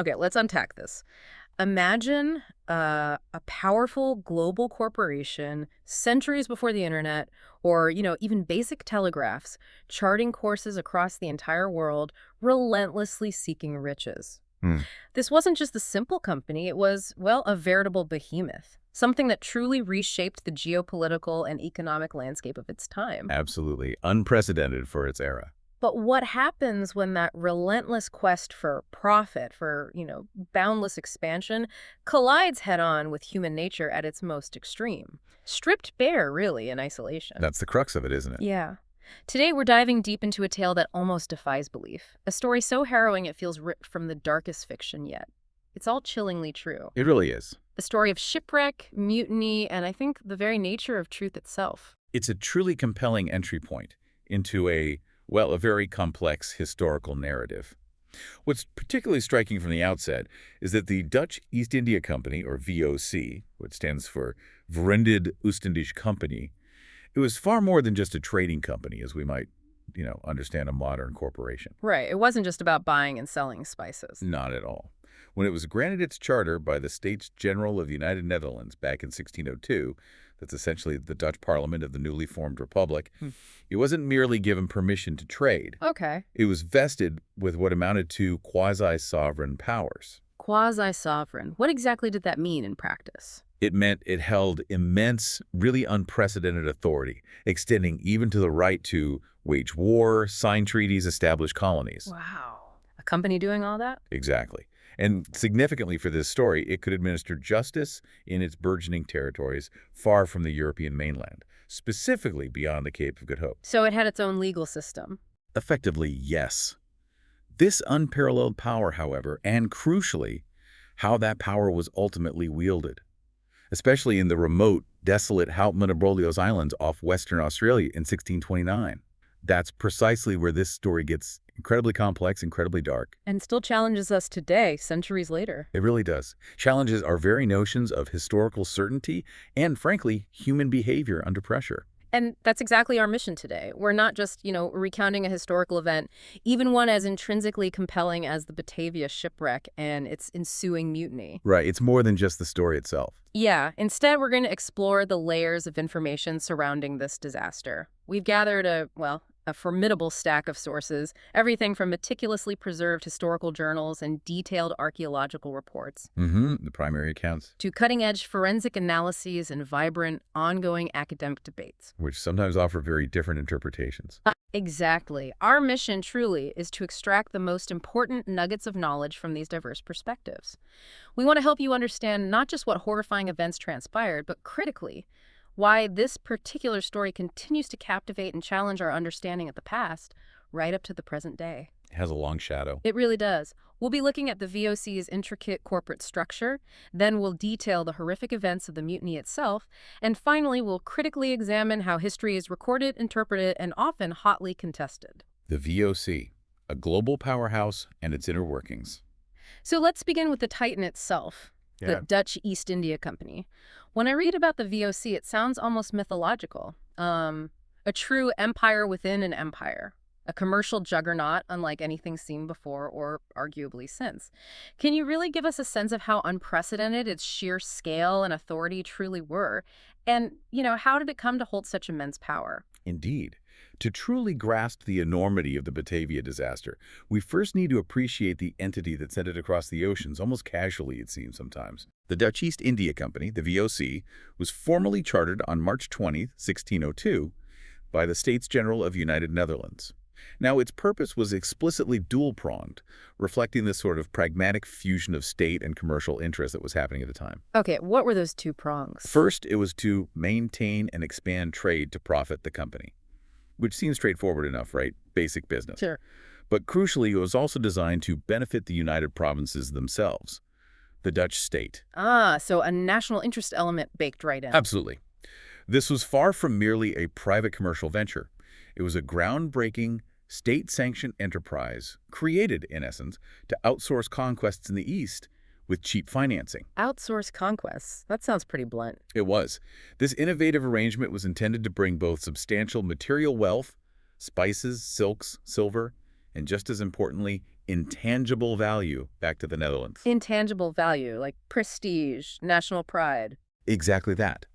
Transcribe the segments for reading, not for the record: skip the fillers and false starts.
Okay, let's unpack this. Imagine a powerful global corporation centuries before the internet or, even basic telegraphs charting courses across the entire world, relentlessly seeking riches. Hmm, This wasn't just a simple company, it was, well, a veritable behemoth, something that truly reshaped the geopolitical and economic landscape of its time. absolutely. Unprecedented for its era. But what happens when that relentless quest for profit, for, boundless expansion, collides head on with human nature at its most extreme? Stripped bare, really, in isolation. That's the crux of it, isn't it? Yeah. Today, we're diving deep into a tale that almost defies belief. A story so harrowing it feels ripped from the darkest fiction yet. It's all chillingly true. It really is. The story of shipwreck, mutiny, and I think the very nature of truth itself. It's a truly compelling entry point into a very complex historical narrative. What's particularly striking from the outset is that the Dutch East India Company, or VOC, which stands for Verenigde Oostindische Company, it was far more than just a trading company, as we might, understand a modern corporation. Right. It wasn't just about buying and selling spices. Not at all. When it was granted its charter by the States General of the United Netherlands back in 1602, that's essentially the Dutch parliament of the newly formed republic, Hmm. it wasn't merely given permission to trade. Okay. It was vested with what amounted to quasi-sovereign powers. Quasi-sovereign. What exactly did that mean in practice? It meant it held immense, really unprecedented authority, extending even to the right to wage war, sign treaties, establish colonies. Wow. A company doing all that? Exactly. And significantly for this story, it could administer justice in its burgeoning territories far from the European mainland, specifically beyond the Cape of Good Hope. So it had its own legal system. Effectively, yes. This unparalleled power, however, and crucially, how that power was ultimately wielded, especially in the remote, desolate Houtman Abrolhos Islands off Western Australia in 1629. That's precisely where this story gets incredibly complex, incredibly dark. And still challenges us today, centuries later. It really does. Challenges our very notions of historical certainty and, frankly, human behavior under pressure. And that's exactly our mission today. We're not just, recounting a historical event, even one as intrinsically compelling as the Batavia shipwreck and its ensuing mutiny. Right, it's more than just the story itself. Yeah, instead we're going to explore the layers of information surrounding this disaster. We've gathered a formidable stack of sources, everything from meticulously preserved historical journals and detailed archaeological reports The primary accounts, to cutting-edge forensic analyses and vibrant, ongoing academic debates. which sometimes offer very different interpretations. Exactly. Our mission, truly, is to extract the most important nuggets of knowledge from these diverse perspectives. We want to help you understand not just what horrifying events transpired, but critically, why this particular story continues to captivate and challenge our understanding of the past right up to the present day. It has a long shadow. It really does. We'll be looking at the VOC's intricate corporate structure, then we'll detail the horrific events of the mutiny itself, and finally we'll critically examine how history is recorded, interpreted, and often hotly contested. The VOC, a global powerhouse and its inner workings. So let's begin with the Titan itself, the Yeah. Dutch East India Company. When I read about the VOC, it sounds almost mythological. A true empire within an empire. A commercial juggernaut unlike anything seen before or arguably since. Can you really give us a sense of how unprecedented its sheer scale and authority truly were? And, how did it come to hold such immense power? Indeed. To truly grasp the enormity of the Batavia disaster, we first need to appreciate the entity that sent it across the oceans, almost casually, it seems sometimes. The Dutch East India Company, the VOC, was formally chartered on March 20th, 1602, by the States General of United Netherlands. Now, its purpose was explicitly dual-pronged, reflecting this sort of pragmatic fusion of state and commercial interest that was happening at the time. Okay, what were those two prongs? First, it was to maintain and expand trade to profit the company, which seems straightforward enough, right? Basic business. Sure. But crucially, it was also designed to benefit the United Provinces themselves, the Dutch state. Ah, so a national interest element baked right in. Absolutely. This was far from merely a private commercial venture. It was a groundbreaking, state-sanctioned enterprise created, in essence, to outsource conquests in the East with cheap financing. Outsource conquests. That sounds pretty blunt. It was. This innovative arrangement was intended to bring both substantial material wealth, spices, silks, silver, and just as importantly, intangible value back to the Netherlands. Intangible value, like prestige, national pride. Exactly that.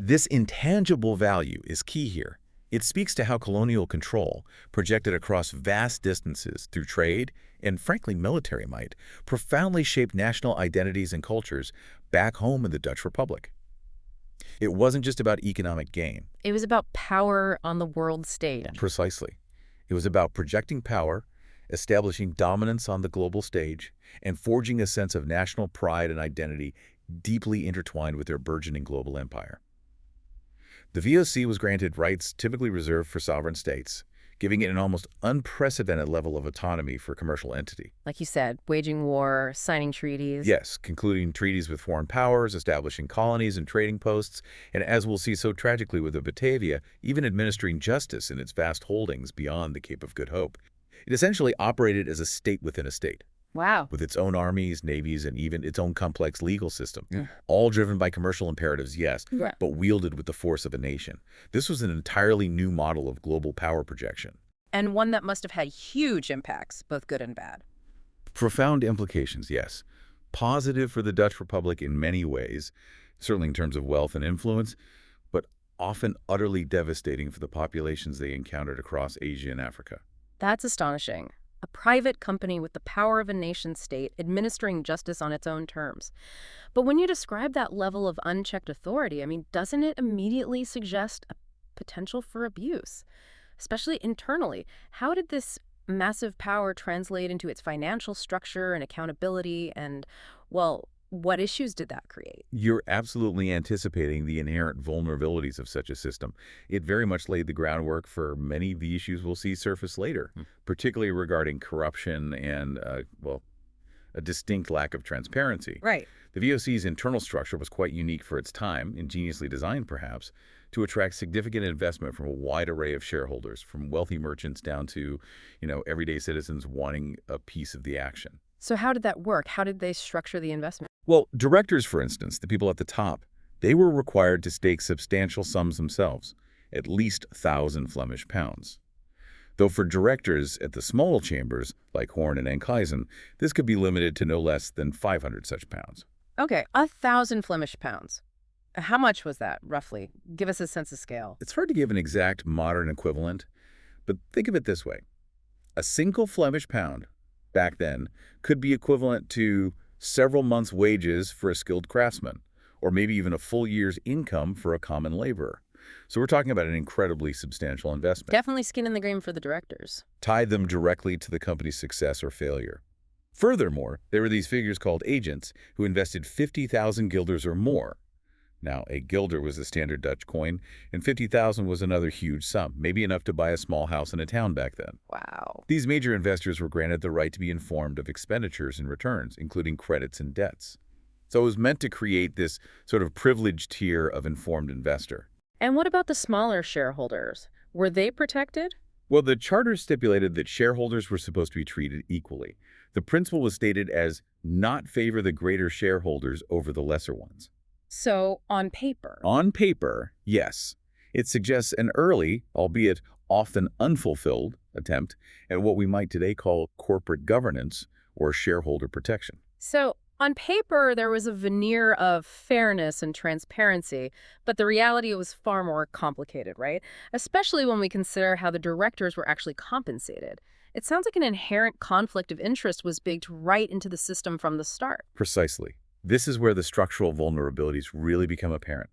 This intangible value is key here. It speaks to how colonial control, projected across vast distances through trade and, frankly, military might, profoundly shaped national identities and cultures back home in the Dutch Republic. It wasn't just about economic gain. It was about power on the world stage. Precisely. It was about projecting power, establishing dominance on the global stage, and forging a sense of national pride and identity deeply intertwined with their burgeoning global empire. The VOC was granted rights typically reserved for sovereign states, giving it an almost unprecedented level of autonomy for a commercial entity. Like you said, waging war, signing treaties. Yes, concluding treaties with foreign powers, establishing colonies and trading posts, and as we'll see so tragically with the Batavia, even administering justice in its vast holdings beyond the Cape of Good Hope. It essentially operated as a state within a state. Wow. With its own armies, navies, and even its own complex legal system. Yeah. All driven by commercial imperatives, yes, Right. but wielded with the force of a nation. This was an entirely new model of global power projection. And one that must have had huge impacts, both good and bad. Profound implications, yes. Positive for the Dutch Republic in many ways, certainly in terms of wealth and influence, but often utterly devastating for the populations they encountered across Asia and Africa. That's astonishing. A private company with the power of a nation-state administering justice on its own terms. But when you describe that level of unchecked authority, I mean, doesn't it immediately suggest a potential for abuse? Especially internally. How did this massive power translate into its financial structure and accountability? And, well, what issues did that create? You're absolutely anticipating the inherent vulnerabilities of such a system. It very much laid the groundwork for many of the issues we'll see surface later, particularly regarding corruption and, well, a distinct lack of transparency. Right. The VOC's internal structure was quite unique for its time, ingeniously designed perhaps, to attract significant investment from a wide array of shareholders, from wealthy merchants down to, everyday citizens wanting a piece of the action. So how did that work? How did they structure the investment? Well, directors, for instance, the people at the top, they were required to stake substantial sums themselves, at least 1,000 Flemish pounds. Though for directors at the small chambers, like Horn and Enkhuizen, this could be limited to no less than 500 such pounds. Okay, 1,000 Flemish pounds. How much was that, roughly? Give us a sense of scale. It's hard to give an exact modern equivalent, but think of it this way. A single Flemish pound, back then, could be equivalent to several months' wages for a skilled craftsman, or maybe even a full year's income for a common laborer. So we're talking about an incredibly substantial investment. Definitely skin in the game for the directors. Tied them directly to the company's success or failure. Furthermore, there were these figures called agents who invested 50,000 guilders or more. Now, a guilder was the standard Dutch coin, and 50,000 was another huge sum, maybe enough to buy a small house in a town back then. Wow. These major investors were granted the right to be informed of expenditures and returns, including credits and debts. So it was meant to create this sort of privileged tier of informed investor. And what about the smaller shareholders? Were they protected? Well, the charter stipulated that shareholders were supposed to be treated equally. The principle was stated as not favor the greater shareholders over the lesser ones. So, on paper. On paper, yes. It suggests an early, albeit often unfulfilled, attempt at what we might today call corporate governance or shareholder protection. So, on paper, there was a veneer of fairness and transparency, but the reality was far more complicated, right? Especially when we consider how the directors were actually compensated. It sounds like an inherent conflict of interest was baked right into the system from the start. Precisely. This is where the structural vulnerabilities really become apparent.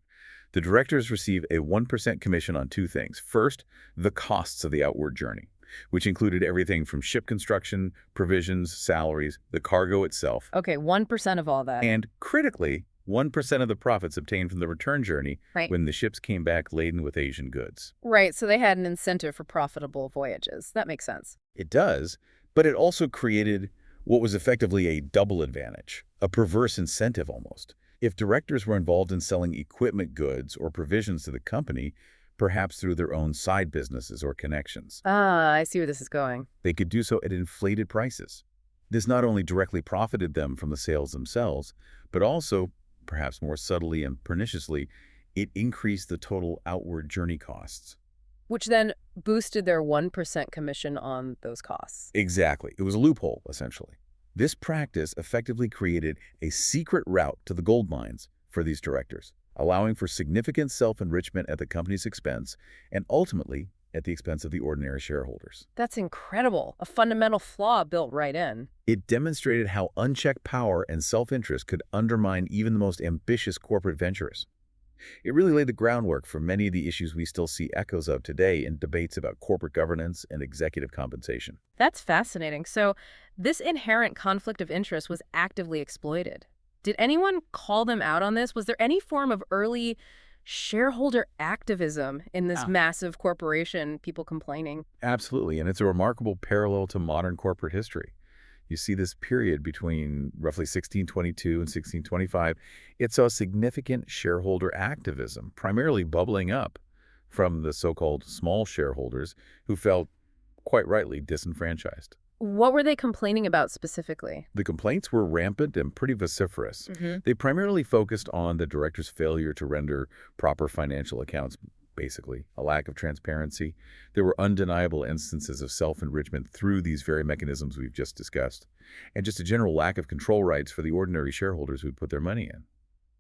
The directors receive a 1% commission on two things. First, the costs of the outward journey, which included everything from ship construction, provisions, salaries, the cargo itself. Okay, 1% of all that. And critically, 1% of the profits obtained from the return journey Right. when the ships came back laden with Asian goods. Right, so they had an incentive for profitable voyages. That makes sense. It does, but it also created what was effectively a double advantage, a perverse incentive almost. If directors were involved in selling equipment goods or provisions to the company, perhaps through their own side businesses or connections, Ah, I see where this is going. they could do so at inflated prices. This not only directly profited them from the sales themselves, but also, perhaps more subtly and perniciously, it increased the total outward journey costs. Which then boosted their 1% commission on those costs. Exactly. It was a loophole, essentially. This practice effectively created a secret route to the gold mines for these directors, allowing for significant self-enrichment at the company's expense and ultimately at the expense of the ordinary shareholders. That's incredible. A fundamental flaw built right in. It demonstrated how unchecked power and self-interest could undermine even the most ambitious corporate ventures. It really laid the groundwork for many of the issues we still see echoes of today in debates about corporate governance and executive compensation. That's fascinating. So this inherent conflict of interest was actively exploited. Did anyone call them out on this? Was there any form of early shareholder activism in this massive corporation, people complaining? Absolutely, and it's a remarkable parallel to modern corporate history. You see this period between roughly 1622 and 1625. It saw significant shareholder activism, primarily bubbling up from the so-called small shareholders who felt, quite rightly, disenfranchised. What were they complaining about specifically? The complaints were rampant and pretty vociferous. Hmm. They primarily focused on the director's failure to render proper financial accounts, basically, a lack of transparency. There were undeniable instances of self-enrichment through these very mechanisms we've just discussed, and just a general lack of control rights for the ordinary shareholders who'd put their money in.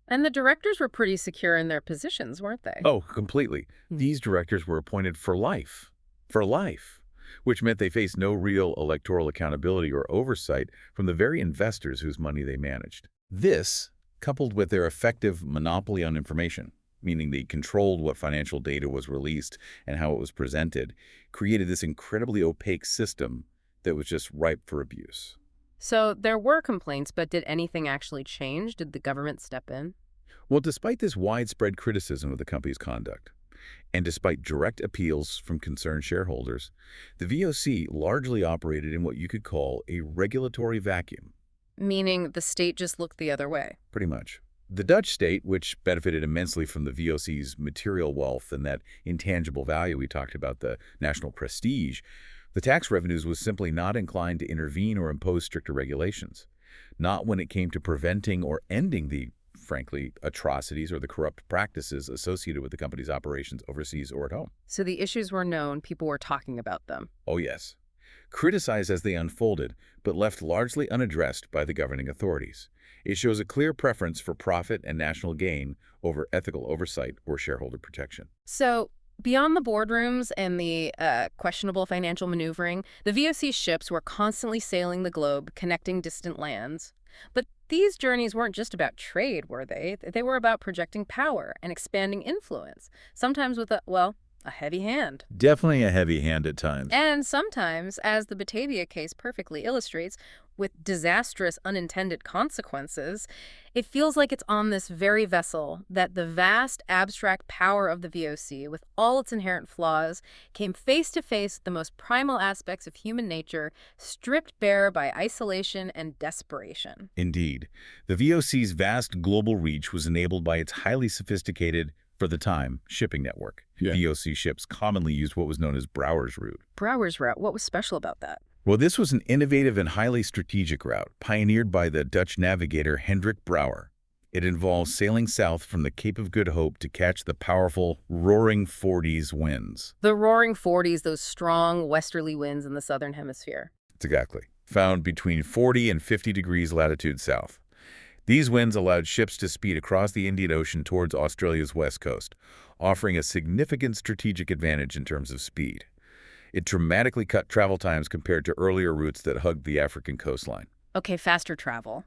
And the directors were pretty secure in their positions, weren't they? Oh, completely. These directors were appointed for life. For life. Which meant they faced no real electoral accountability or oversight from the very investors whose money they managed. This, coupled with their effective monopoly on information, meaning they controlled what financial data was released and how it was presented, created this incredibly opaque system that was just ripe for abuse. So there were complaints, but did anything actually change? Did the government step in? Well, despite this widespread criticism of the company's conduct, and despite direct appeals from concerned shareholders, the VOC largely operated in what you could call a regulatory vacuum. Meaning the state just looked the other way. Pretty much. The Dutch state, which benefited immensely from the VOC's material wealth and that intangible value we talked about, the national prestige, the tax revenues was simply not inclined to intervene or impose stricter regulations. Not when it came to preventing or ending the, frankly, atrocities or the corrupt practices associated with the company's operations overseas or at home. So the issues were known, people were talking about them. Oh, yes. Criticized as they unfolded, but left largely unaddressed by the governing authorities. It shows a clear preference for profit and national gain over ethical oversight or shareholder protection. So beyond the boardrooms and the questionable financial maneuvering, the VOC ships were constantly sailing the globe, connecting distant lands. But these journeys weren't just about trade, were they? They were about projecting power and expanding influence, sometimes with a heavy hand. Definitely a heavy hand at times. And sometimes, as the Batavia case perfectly illustrates, with disastrous unintended consequences, it feels like it's on this very vessel that the vast abstract power of the VOC, with all its inherent flaws, came face to face with the most primal aspects of human nature, stripped bare by isolation and desperation. Indeed. The VOC's vast global reach was enabled by its highly sophisticated, for the time, shipping network. Yeah. VOC ships commonly used what was known as Brouwer's route. Brouwer's route, what was special about that? Well, this was an innovative and highly strategic route, pioneered by the Dutch navigator Hendrik Brouwer. It involves sailing south from the Cape of Good Hope to catch the powerful Roaring Forties winds. The Roaring Forties, those strong westerly winds in the southern hemisphere. Exactly. Found between 40 and 50 degrees latitude south. These winds allowed ships to speed across the Indian Ocean towards Australia's west coast, offering a significant strategic advantage in terms of speed. It dramatically cut travel times compared to earlier routes that hugged the African coastline. Okay, faster travel.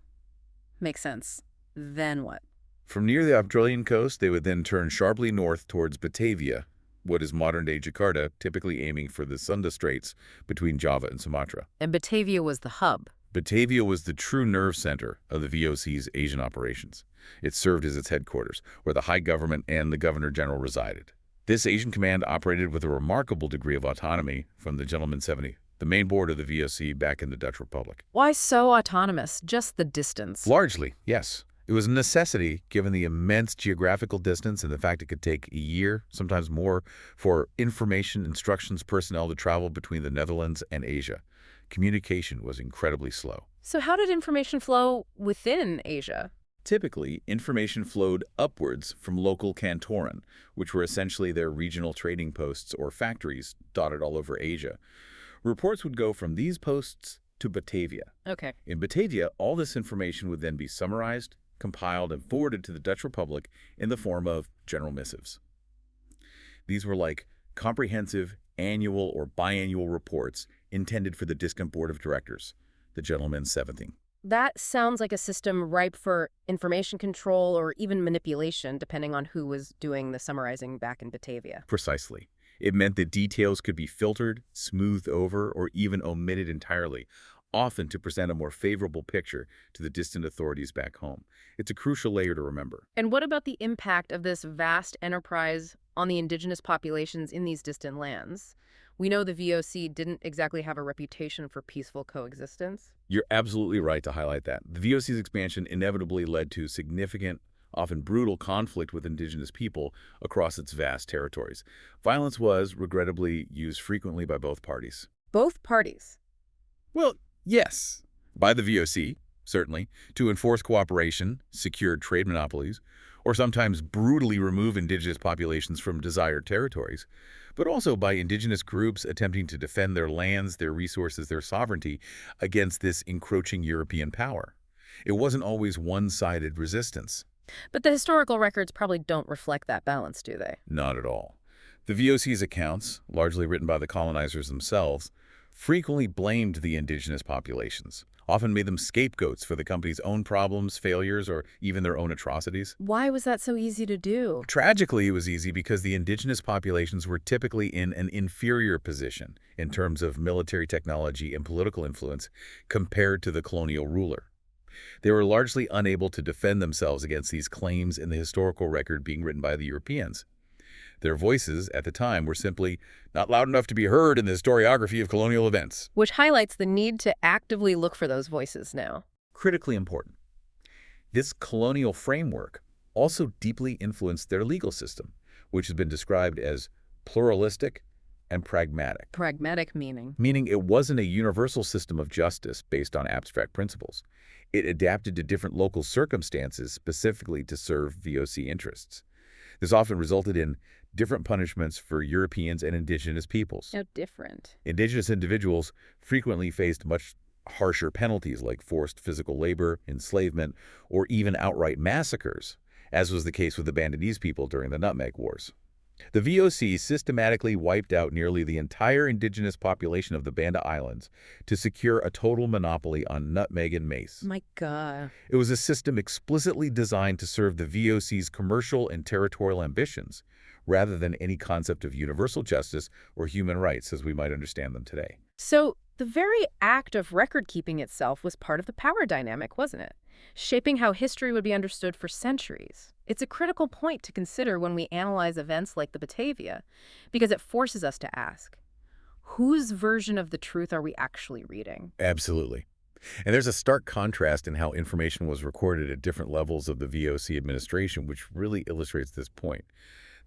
Makes sense. Then what? From near the Australian coast, they would then turn sharply north towards Batavia, what is modern-day Jakarta, typically aiming for the Sunda Straits between Java and Sumatra. And Batavia was the hub. Batavia was the true nerve center of the VOC's Asian operations. It served as its headquarters, where the high government and the governor-general resided. This Asian command operated with a remarkable degree of autonomy from the Gentleman 70, the main board of the VOC back in the Dutch Republic. Why so autonomous? Just the distance. Largely, yes. It was a necessity given the immense geographical distance and the fact it could take a year, sometimes more, for information instructions personnel to travel between the Netherlands and Asia. Communication was incredibly slow. So how did information flow within Asia? Typically, information flowed upwards from local Kantoran, which were essentially their regional trading posts or factories dotted all over Asia. Reports would go from these posts to Batavia. Okay. In Batavia, all this information would then be summarized, compiled, and forwarded to the Dutch Republic in the form of general missives. These were like comprehensive annual or biannual reports intended for the discount board of directors, the gentlemen's 17th. That sounds like a system ripe for information control or even manipulation, depending on who was doing the summarizing back in Batavia. Precisely. It meant that details could be filtered, smoothed over, or even omitted entirely, often to present a more favorable picture to the distant authorities back home. It's a crucial layer to remember. And what about the impact of this vast enterprise on the indigenous populations in these distant lands? We know the VOC didn't exactly have a reputation for peaceful coexistence. You're absolutely right to highlight that. The VOC's expansion inevitably led to significant, often brutal conflict with indigenous people across its vast territories. Violence was, regrettably, used frequently by both parties. Both parties. Well, yes. By the VOC, certainly, to enforce cooperation, secure trade monopolies, or sometimes brutally remove indigenous populations from desired territories, but also by indigenous groups attempting to defend their lands, their resources, their sovereignty against this encroaching European power. It wasn't always one-sided resistance. But the historical records probably don't reflect that balance, do they? Not at all. The VOC's accounts, largely written by the colonizers themselves, frequently blamed the indigenous populations, often made them scapegoats for the company's own problems, failures, or even their own atrocities. Why was that so easy to do? Tragically, it was easy because the indigenous populations were typically in an inferior position in terms of military technology and political influence compared to the colonial ruler. They were largely unable to defend themselves against these claims in the historical record being written by the Europeans. Their voices, at the time, were simply not loud enough to be heard in the historiography of colonial events. Which highlights the need to actively look for those voices now. Critically important. This colonial framework also deeply influenced their legal system, which has been described as pluralistic and pragmatic. Pragmatic meaning. Meaning it wasn't a universal system of justice based on abstract principles. It adapted to different local circumstances specifically to serve VOC interests. This often resulted in different punishments for Europeans and indigenous peoples. How different. Indigenous individuals frequently faced much harsher penalties like forced physical labor, enslavement, or even outright massacres, as was the case with the Bandinese people during the Nutmeg Wars. The VOC systematically wiped out nearly the entire indigenous population of the Banda Islands to secure a total monopoly on nutmeg and mace. My God. It was a system explicitly designed to serve the VOC's commercial and territorial ambitions, rather than any concept of universal justice or human rights as we might understand them today. So the very act of record-keeping itself was part of the power dynamic, wasn't it? Shaping how history would be understood for centuries. It's a critical point to consider when we analyze events like the Batavia, because it forces us to ask, whose version of the truth are we actually reading? Absolutely. And there's a stark contrast in how information was recorded at different levels of the VOC administration, which really illustrates this point.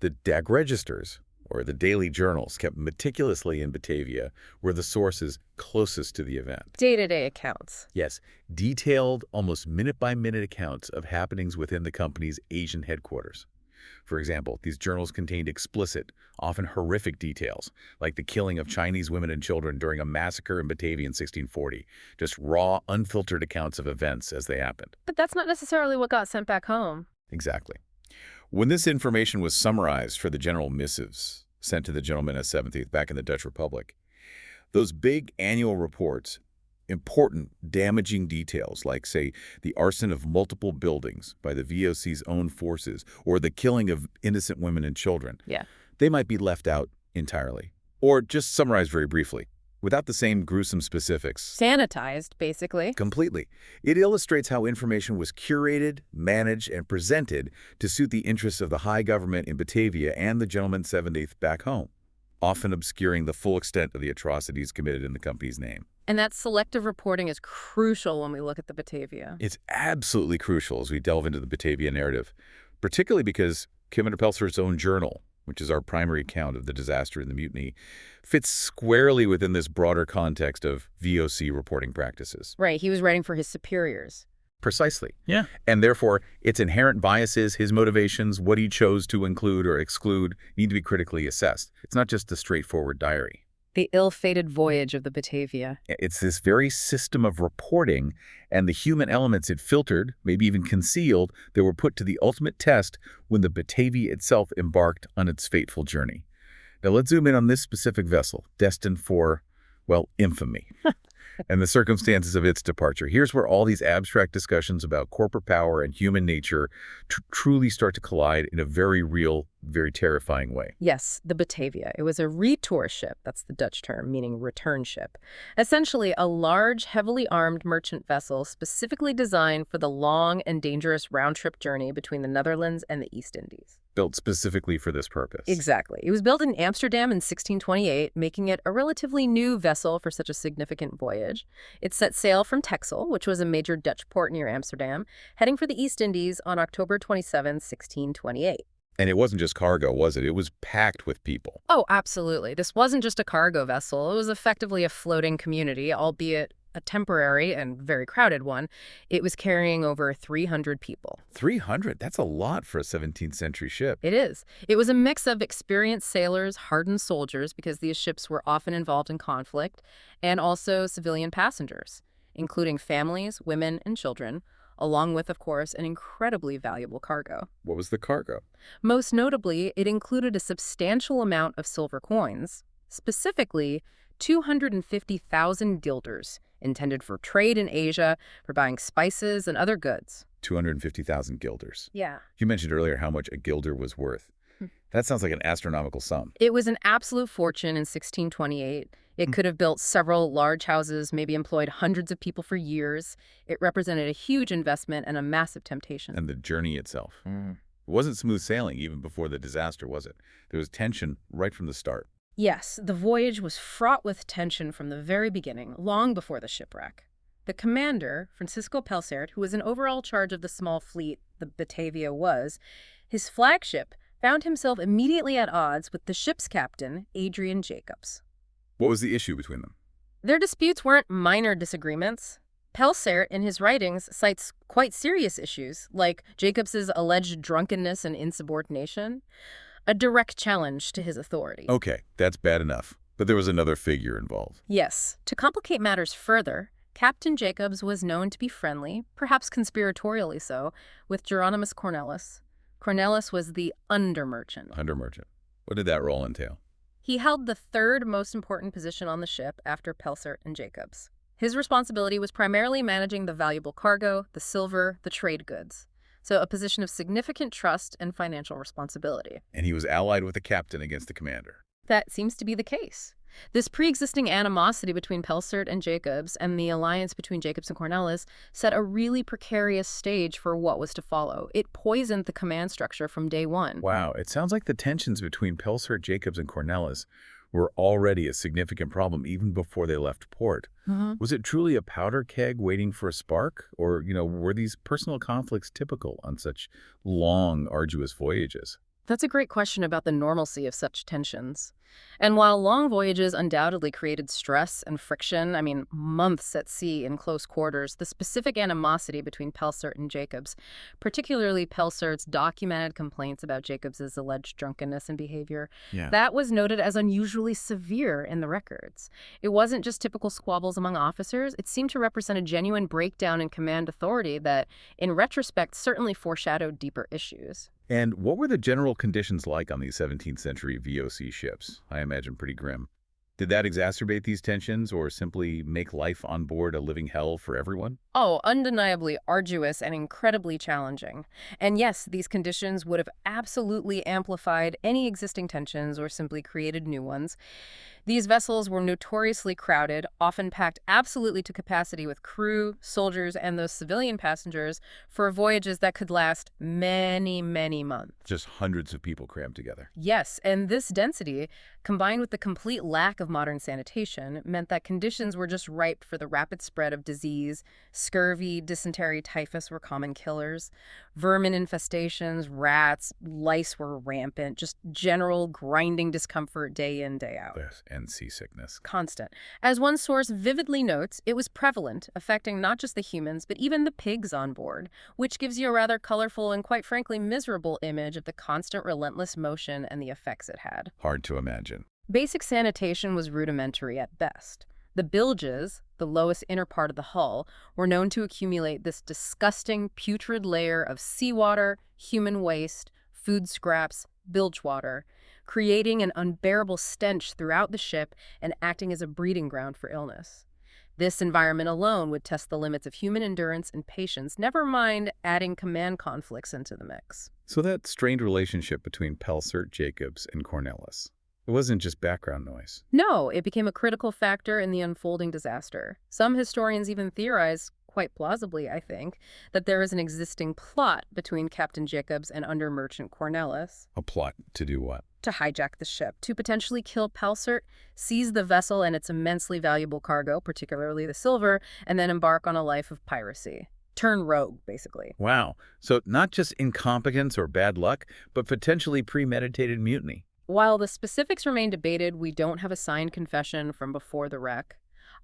The DAG registers, or the daily journals, kept meticulously in Batavia, were the sources closest to the event. Day-to-day accounts. Yes, detailed, almost minute-by-minute accounts of happenings within the company's Asian headquarters. For example, these journals contained explicit, often horrific details, like the killing of Chinese women and children during a massacre in Batavia in 1640, just raw, unfiltered accounts of events as they happened. But that's not necessarily what got sent back home. Exactly. When this information was summarized for the general missives sent to the gentlemen as 17th back in the Dutch Republic, those big annual reports, important, damaging details like, say, the arson of multiple buildings by the VOC's own forces or the killing of innocent women and children, they might be left out entirely or just summarized very briefly, without the same gruesome specifics. Sanitized, basically. Completely. It illustrates how information was curated, managed, and presented to suit the interests of the high government in Batavia and the gentlemen 17th back home, often obscuring the full extent of the atrocities committed in the company's name. And that selective reporting is crucial when we look at the Batavia. It's absolutely crucial as we delve into the Batavia narrative, particularly because Kemmerer Peltzer's own journal, which is our primary account of the disaster and the mutiny, fits squarely within this broader context of VOC reporting practices. Right, he was writing for his superiors. Precisely. Yeah. And therefore, its inherent biases, his motivations, what he chose to include or exclude, need to be critically assessed. It's not just a straightforward diary. The ill-fated voyage of the Batavia. It's this very system of reporting and the human elements it filtered, maybe even concealed, that were put to the ultimate test when the Batavia itself embarked on its fateful journey. Now let's zoom in on this specific vessel, destined for, well, infamy, and the circumstances of its departure. Here's where all these abstract discussions about corporate power and human nature truly start to collide in a very real, very terrifying way. Yes, the Batavia. It was a retour ship, that's the Dutch term, meaning return ship. Essentially, a large, heavily armed merchant vessel specifically designed for the long and dangerous round-trip journey between the Netherlands and the East Indies. Built specifically for this purpose. Exactly. It was built in Amsterdam in 1628, making it a relatively new vessel for such a significant voyage. It set sail from Texel, which was a major Dutch port near Amsterdam, heading for the East Indies on October 27, 1628. And it wasn't just cargo, was it? It was packed with people. Oh, absolutely. This wasn't just a cargo vessel. It was effectively a floating community, albeit a temporary and very crowded one. It was carrying over 300 people. 300? That's a lot for a 17th century ship. It is. It was a mix of experienced sailors, hardened soldiers, because these ships were often involved in conflict, and also civilian passengers, including families, women, and children, along with, of course, an incredibly valuable cargo. What was the cargo? Most notably, it included a substantial amount of silver coins, specifically 250,000 guilders, intended for trade in Asia, for buying spices and other goods. 250,000 guilders. Yeah. You mentioned earlier how much a guilder was worth. That sounds like an astronomical sum. It was an absolute fortune in 1628. It could have built several large houses, maybe employed hundreds of people for years. It represented a huge investment and a massive temptation. And the journey itself. It wasn't smooth sailing even before the disaster, was it? There was tension right from the start. Yes, the voyage was fraught with tension from the very beginning, long before the shipwreck. The commander, Francisco Pelsaert, who was in overall charge of the small fleet the Batavia was, his flagship, found himself immediately at odds with the ship's captain, Adrian Jacobs. What was the issue between them? Their disputes weren't minor disagreements. Pelsaert, in his writings, cites quite serious issues, like Jacobs's alleged drunkenness and insubordination, a direct challenge to his authority. Okay, that's bad enough. But there was another figure involved. Yes. To complicate matters further, Captain Jacobs was known to be friendly, perhaps conspiratorially so, with Geronimus Cornelis. Cornelis was the under-merchant. Under-merchant. What did that role entail? He held the third most important position on the ship after Pelsaert and Jacobs. His responsibility was primarily managing the valuable cargo, the silver, the trade goods. So a position of significant trust and financial responsibility. And he was allied with the captain against the commander. That seems to be the case. This pre-existing animosity between Pelsaert and Jacobs and the alliance between Jacobs and Cornelis set a really precarious stage for what was to follow. It poisoned the command structure from day one. Wow, it sounds like the tensions between Pelsaert, Jacobs, and Cornelis were already a significant problem even before they left port. Was it truly a powder keg waiting for a spark? Or, were these personal conflicts typical on such long, arduous voyages? That's a great question about the normalcy of such tensions. And while long voyages undoubtedly created stress and friction, months at sea in close quarters, the specific animosity between Pelsaert and Jacobs, particularly Pelsaert's documented complaints about Jacobs's alleged drunkenness and behavior, that was noted as unusually severe in the records. It wasn't just typical squabbles among officers. It seemed to represent a genuine breakdown in command authority that, in retrospect, certainly foreshadowed deeper issues. And what were the general conditions like on these 17th century VOC ships? I imagine pretty grim. Did that exacerbate these tensions or simply make life on board a living hell for everyone? Oh, undeniably arduous and incredibly challenging. And yes, these conditions would have absolutely amplified any existing tensions or simply created new ones. These vessels were notoriously crowded, often packed absolutely to capacity with crew, soldiers, and those civilian passengers for voyages that could last many, many months. Just hundreds of people crammed together. Yes, and this density, combined with the complete lack of modern sanitation, meant that conditions were just ripe for the rapid spread of disease. Scurvy, dysentery, typhus were common killers. Vermin infestations, rats, lice were rampant. Just general grinding discomfort day in, day out. Yes. and seasickness. Constant. As one source vividly notes, it was prevalent, affecting not just the humans, but even the pigs on board, which gives you a rather colorful and quite frankly miserable image of the constant relentless motion and the effects it had. Hard to imagine. Basic sanitation was rudimentary at best. The bilges, the lowest inner part of the hull, were known to accumulate this disgusting, putrid layer of seawater, human waste, food scraps, bilge water, creating an unbearable stench throughout the ship and acting as a breeding ground for illness. This environment alone would test the limits of human endurance and patience, never mind adding command conflicts into the mix. So that strained relationship between Pelser, Jacobs, and Cornelis, it wasn't just background noise. No, it became a critical factor in the unfolding disaster. Some historians even theorize, quite plausibly, I think, that there is an existing plot between Captain Jacobs and under merchant Cornelis. A plot to do what? To hijack the ship, to potentially kill Pelser, seize the vessel and its immensely valuable cargo, particularly the silver, and then embark on a life of piracy. Turn rogue, basically. Wow. So not just incompetence or bad luck, but potentially premeditated mutiny. While the specifics remain debated, we don't have a signed confession from before the wreck.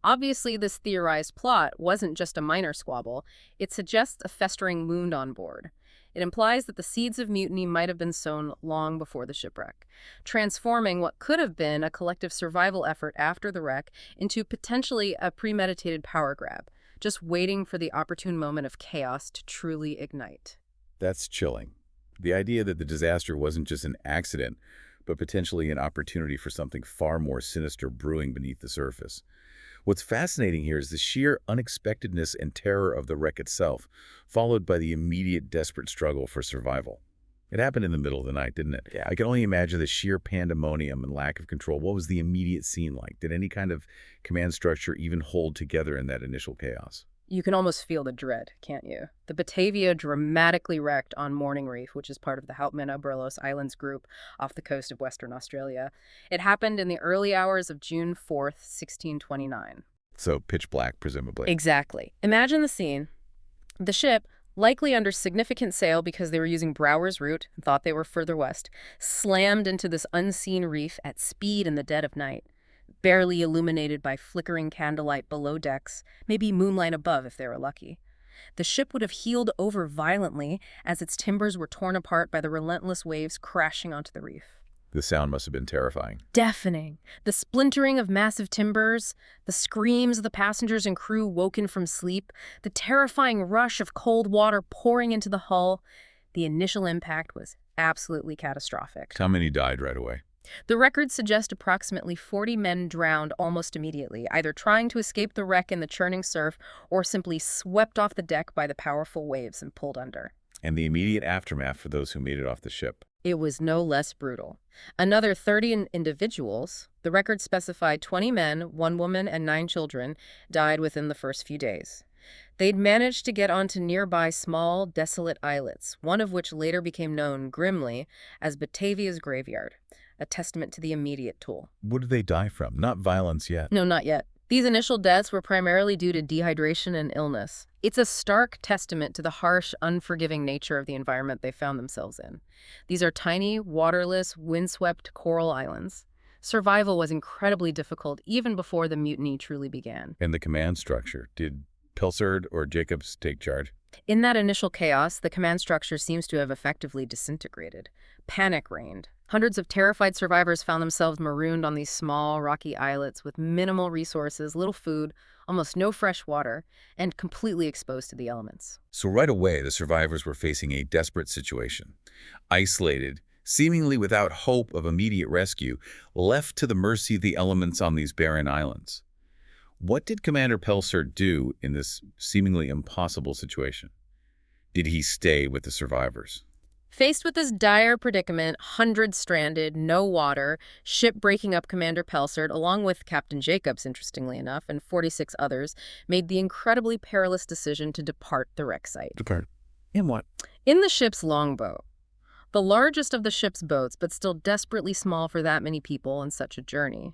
Obviously, this theorized plot wasn't just a minor squabble. It suggests a festering wound on board. It implies that the seeds of mutiny might have been sown long before the shipwreck, transforming what could have been a collective survival effort after the wreck into potentially a premeditated power grab, just waiting for the opportune moment of chaos to truly ignite. That's chilling. The idea that the disaster wasn't just an accident, but potentially an opportunity for something far more sinister brewing beneath the surface. What's fascinating here is the sheer unexpectedness and terror of the wreck itself, followed by the immediate desperate struggle for survival. It happened in the middle of the night, didn't it? Yeah. I can only imagine the sheer pandemonium and lack of control. What was the immediate scene like? Did any kind of command structure even hold together in that initial chaos? You can almost feel the dread, can't you? The Batavia dramatically wrecked on Morning Reef, which is part of the Hauptmann-Abrolhos Islands group off the coast of Western Australia. It happened in the early hours of June 4th, 1629. So pitch black, presumably. Exactly. Imagine the scene. The ship, likely under significant sail because they were using Brower's route and thought they were further west, slammed into this unseen reef at speed in the dead of night, barely illuminated by flickering candlelight below decks, maybe moonlight above if they were lucky. The ship would have heeled over violently as its timbers were torn apart by the relentless waves crashing onto the reef. The sound must have been terrifying. Deafening. The splintering of massive timbers, the screams of the passengers and crew woken from sleep, the terrifying rush of cold water pouring into the hull. The initial impact was absolutely catastrophic. How many died right away? The records suggest approximately 40 men drowned almost immediately, either trying to escape the wreck in the churning surf or simply swept off the deck by the powerful waves and pulled under. And the immediate aftermath for those who made it off the ship. It was no less brutal. Another 30 individuals, the record specified 20 men, 1 woman, and 9 children, died within the first few days. They'd managed to get onto nearby small, desolate islets, one of which later became known, grimly, as Batavia's graveyard, a testament to the immediate toll. What did they die from? Not violence yet. No, not yet. These initial deaths were primarily due to dehydration and illness. It's a stark testament to the harsh, unforgiving nature of the environment they found themselves in. These are tiny, waterless, windswept coral islands. Survival was incredibly difficult even before the mutiny truly began. And the command structure. Did Pelser or Jacobs take charge? In that initial chaos, the command structure seems to have effectively disintegrated. Panic reigned. Hundreds of terrified survivors found themselves marooned on these small, rocky islets with minimal resources, little food, almost no fresh water, and completely exposed to the elements. So right away, the survivors were facing a desperate situation. Isolated, seemingly without hope of immediate rescue, left to the mercy of the elements on these barren islands. What did Commander Pelser do in this seemingly impossible situation? Did he stay with the survivors? Faced with this dire predicament, hundreds stranded, no water, ship breaking up, Commander Pelser, along with Captain Jacobs, interestingly enough, and 46 others, made the incredibly perilous decision to depart the wreck site. Depart? In what? In the ship's longboat. The largest of the ship's boats, but still desperately small for that many people on such a journey.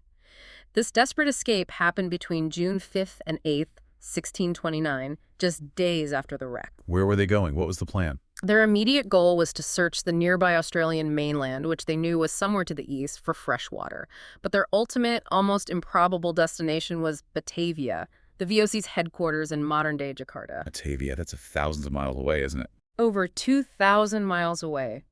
This desperate escape happened between June 5th and 8th, 1629, just days after the wreck. Where were they going? What was the plan? Their immediate goal was to search the nearby Australian mainland, which they knew was somewhere to the east, for fresh water. But their ultimate, almost improbable destination was Batavia, the VOC's headquarters in modern-day Jakarta. Batavia, that's thousands of miles away, isn't it? Over 2,000 miles away,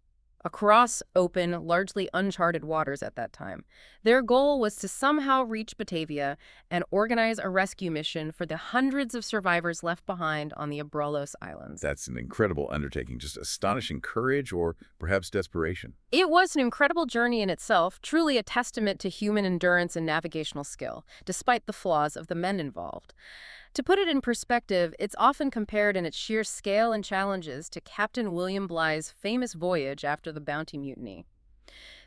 across open, largely uncharted waters at that time. Their goal was to somehow reach Batavia and organize a rescue mission for the hundreds of survivors left behind on the Abrolhos Islands. That's an incredible undertaking, just astonishing courage or perhaps desperation. It was an incredible journey in itself, truly a testament to human endurance and navigational skill, despite the flaws of the men involved. To put it in perspective, it's often compared in its sheer scale and challenges to Captain William Bligh's famous voyage after the Bounty Mutiny.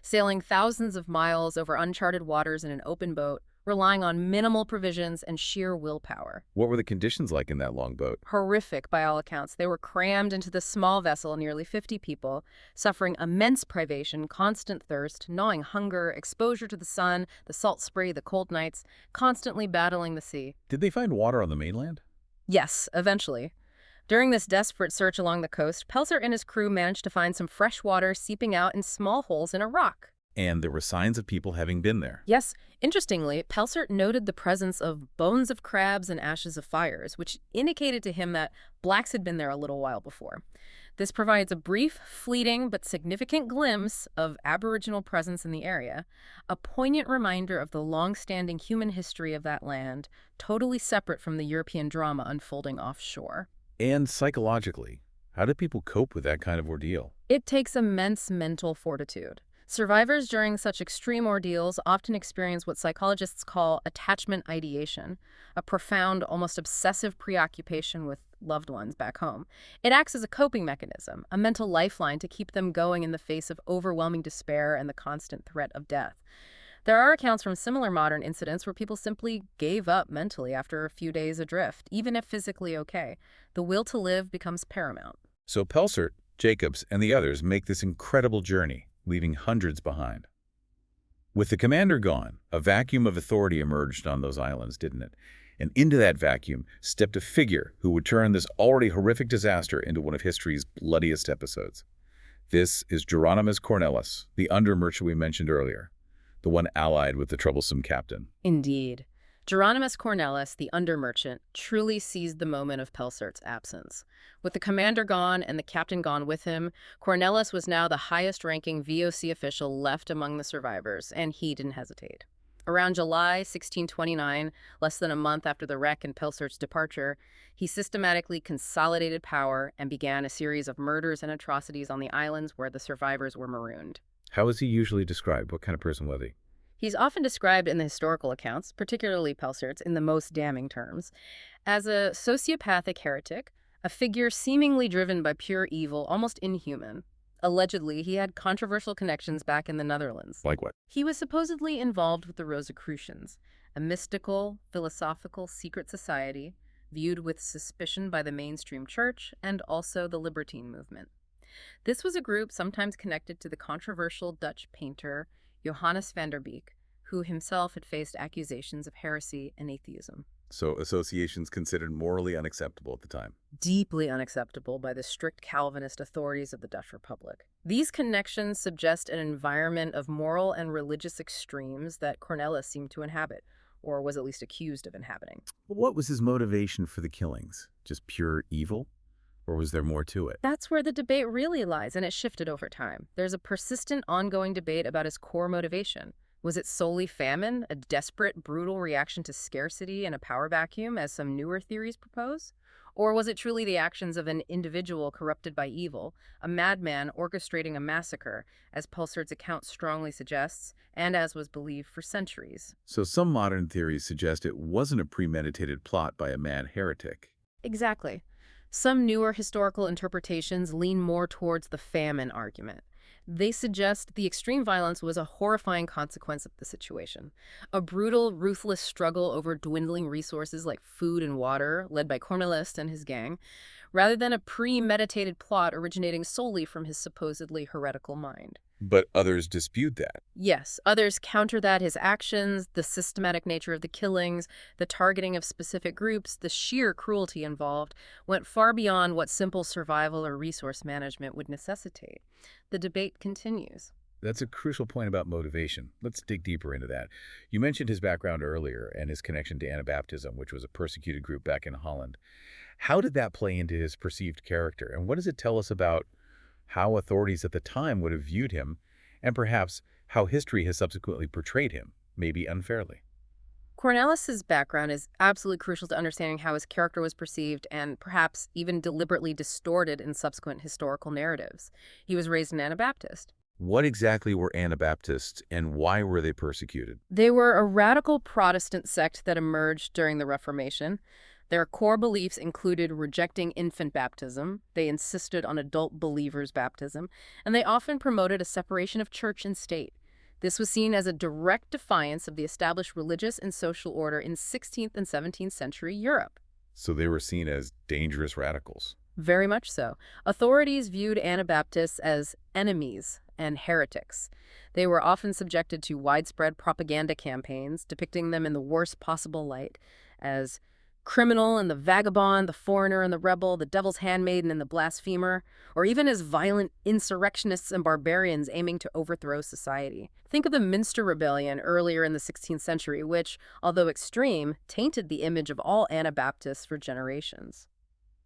Sailing thousands of miles over uncharted waters in an open boat, relying on minimal provisions and sheer willpower. What were the conditions like in that longboat? Horrific by all accounts. They were crammed into the small vessel, nearly 50 people, suffering immense privation, constant thirst, gnawing hunger, exposure to the sun, the salt spray, the cold nights, constantly battling the sea. Did they find water on the mainland? Yes, eventually. During this desperate search along the coast, Pelser and his crew managed to find some fresh water seeping out in small holes in a rock. And there were signs of people having been there. Yes, interestingly, Pelser noted the presence of bones of crabs and ashes of fires, which indicated to him that blacks had been there a little while before. This provides a brief, fleeting, but significant glimpse of Aboriginal presence in the area, a poignant reminder of the long-standing human history of that land, totally separate from the European drama unfolding offshore. And psychologically, how did people cope with that kind of ordeal? It takes immense mental fortitude. Survivors during such extreme ordeals often experience what psychologists call attachment ideation, a profound, almost obsessive preoccupation with loved ones back home. It acts as a coping mechanism, a mental lifeline to keep them going in the face of overwhelming despair and the constant threat of death. There are accounts from similar modern incidents where people simply gave up mentally after a few days adrift, even if physically okay. The will to live becomes paramount. So Pelser, Jacobs, and the others make this incredible journey, leaving hundreds behind. With the commander gone, a vacuum of authority emerged on those islands, didn't it? And into that vacuum stepped a figure who would turn this already horrific disaster into one of history's bloodiest episodes. This is Geronimus Cornelis, the under-merchant we mentioned earlier, the one allied with the troublesome captain. Indeed. Geronimus Cornelis, the under-merchant, truly seized the moment of Pelsert's absence. With the commander gone and the captain gone with him, Cornelis was now the highest-ranking VOC official left among the survivors, and he didn't hesitate. Around July 1629, less than a month after the wreck and Pelsert's departure, he systematically consolidated power and began a series of murders and atrocities on the islands where the survivors were marooned. How is he usually described? What kind of person was he? He's often described in the historical accounts, particularly Pelsert's, in the most damning terms, as a sociopathic heretic, a figure seemingly driven by pure evil, almost inhuman. Allegedly, he had controversial connections back in the Netherlands. Like what? He was supposedly involved with the Rosicrucians, a mystical, philosophical secret society viewed with suspicion by the mainstream church and also the libertine movement. This was a group sometimes connected to the controversial Dutch painter Johannes van der Beek, who himself had faced accusations of heresy and atheism. So associations considered morally unacceptable at the time. Deeply unacceptable by the strict Calvinist authorities of the Dutch Republic. These connections suggest an environment of moral and religious extremes that Cornelis seemed to inhabit, or was at least accused of inhabiting. What was his motivation for the killings? Just pure evil? Or was there more to it? That's where the debate really lies, and it shifted over time. There's a persistent, ongoing debate about his core motivation. Was it solely famine, a desperate, brutal reaction to scarcity and a power vacuum, as some newer theories propose? Or was it truly the actions of an individual corrupted by evil, a madman orchestrating a massacre, as Pelsert's account strongly suggests, and as was believed for centuries? So some modern theories suggest it wasn't a premeditated plot by a mad heretic. Exactly. Some newer historical interpretations lean more towards the famine argument. They suggest the extreme violence was a horrifying consequence of the situation. A brutal, ruthless struggle over dwindling resources like food and water, led by Cornelis and his gang, rather than a premeditated plot originating solely from his supposedly heretical mind. But others dispute that. Yes, others counter that his actions, the systematic nature of the killings, the targeting of specific groups, the sheer cruelty involved, went far beyond what simple survival or resource management would necessitate. The debate continues. That's a crucial point about motivation. Let's dig deeper into that. You mentioned his background earlier and his connection to Anabaptism, which was a persecuted group back in Holland. How did that play into his perceived character, and what does it tell us about how authorities at the time would have viewed him, and perhaps how history has subsequently portrayed him, maybe unfairly? Cornelis's background is absolutely crucial to understanding how his character was perceived and perhaps even deliberately distorted in subsequent historical narratives. He was raised an Anabaptist. What exactly were Anabaptists, and why were they persecuted? They were a radical Protestant sect that emerged during the Reformation. Their core beliefs included rejecting infant baptism, they insisted on adult believers' baptism, and they often promoted a separation of church and state. This was seen as a direct defiance of the established religious and social order in 16th and 17th century Europe. So they were seen as dangerous radicals. Very much so. Authorities viewed Anabaptists as enemies and heretics. They were often subjected to widespread propaganda campaigns, depicting them in the worst possible light as criminal and the vagabond, the foreigner and the rebel, the devil's handmaiden and the blasphemer, or even as violent insurrectionists and barbarians aiming to overthrow society. Think of the Minster Rebellion earlier in the 16th century, which, although extreme, tainted the image of all Anabaptists for generations.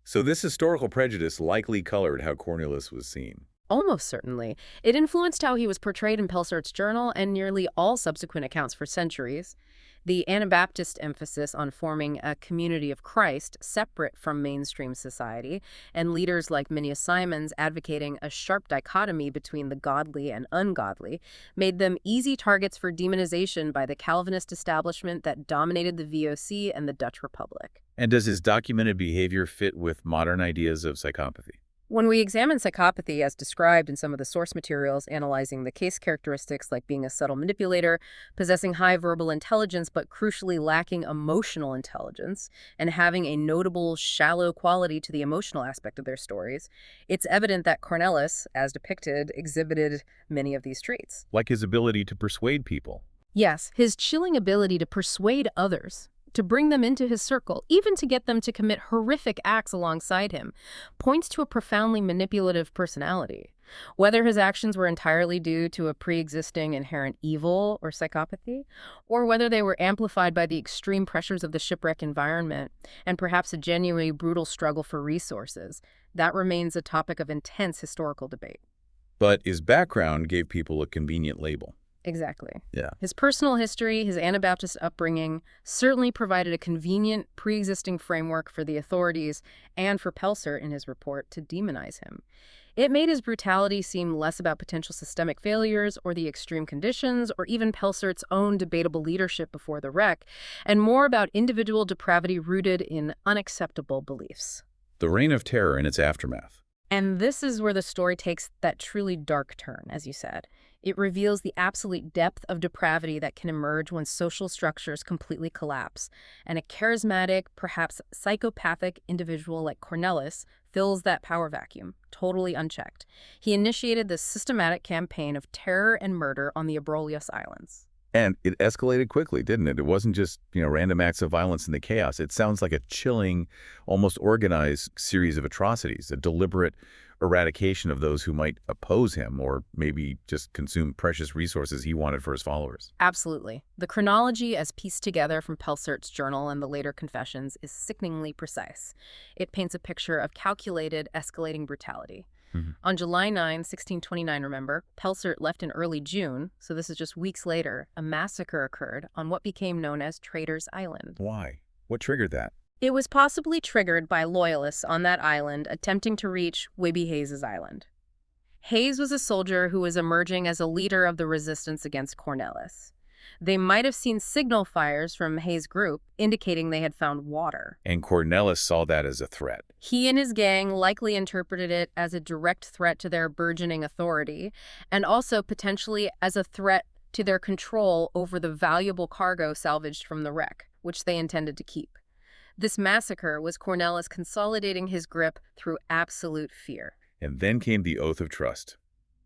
So this historical prejudice likely colored how Cornelius was seen. Almost certainly. It influenced how he was portrayed in Pelsert's journal and nearly all subsequent accounts for centuries. The Anabaptist emphasis on forming a community of Christ separate from mainstream society, and leaders like Minius Simons advocating a sharp dichotomy between the godly and ungodly, made them easy targets for demonization by the Calvinist establishment that dominated the VOC and the Dutch Republic. And does his documented behavior fit with modern ideas of psychopathy? When we examine psychopathy as described in some of the source materials analyzing the case characteristics like being a subtle manipulator, possessing high verbal intelligence but crucially lacking emotional intelligence, and having a notable shallow quality to the emotional aspect of their stories, it's evident that Cornelis, as depicted, exhibited many of these traits. Like his ability to persuade people. Yes, his chilling ability to persuade others, to bring them into his circle, even to get them to commit horrific acts alongside him, points to a profoundly manipulative personality. Whether his actions were entirely due to a pre-existing inherent evil or psychopathy, or whether they were amplified by the extreme pressures of the shipwreck environment, and perhaps a genuinely brutal struggle for resources, that remains a topic of intense historical debate. But his background gave people a convenient label. Exactly. Yeah. His personal history, his Anabaptist upbringing, certainly provided a convenient, pre-existing framework for the authorities and for Pelser in his report to demonize him. It made his brutality seem less about potential systemic failures or the extreme conditions or even Pelsert's own debatable leadership before the wreck, and more about individual depravity rooted in unacceptable beliefs. The Reign of Terror and its aftermath. And this is where the story takes that truly dark turn, as you said. It reveals the absolute depth of depravity that can emerge when social structures completely collapse, and a charismatic, perhaps psychopathic individual like Cornelis fills that power vacuum, totally unchecked. He initiated this systematic campaign of terror and murder on the Abrolhos Islands. And it escalated quickly, didn't it? It wasn't just, random acts of violence in the chaos. It sounds like a chilling, almost organized series of atrocities, a deliberate eradication of those who might oppose him or maybe just consume precious resources he wanted for his followers. Absolutely. The chronology as pieced together from Pelsert's journal and the later confessions is sickeningly precise. It paints a picture of calculated, escalating brutality. On July 9, 1629, remember, Pelser left in early June, so this is just weeks later, a massacre occurred on what became known as Traitors Island. Why? What triggered that? It was possibly triggered by loyalists on that island attempting to reach Wiby Hayes' island. Hayes was a soldier who was emerging as a leader of the resistance against Cornelis. They might have seen signal fires from Hayes' group indicating they had found water. And Cornelis saw that as a threat. He and his gang likely interpreted it as a direct threat to their burgeoning authority, and also potentially as a threat to their control over the valuable cargo salvaged from the wreck, which they intended to keep. This massacre was Cornelis consolidating his grip through absolute fear. And then came the Oath of Trust.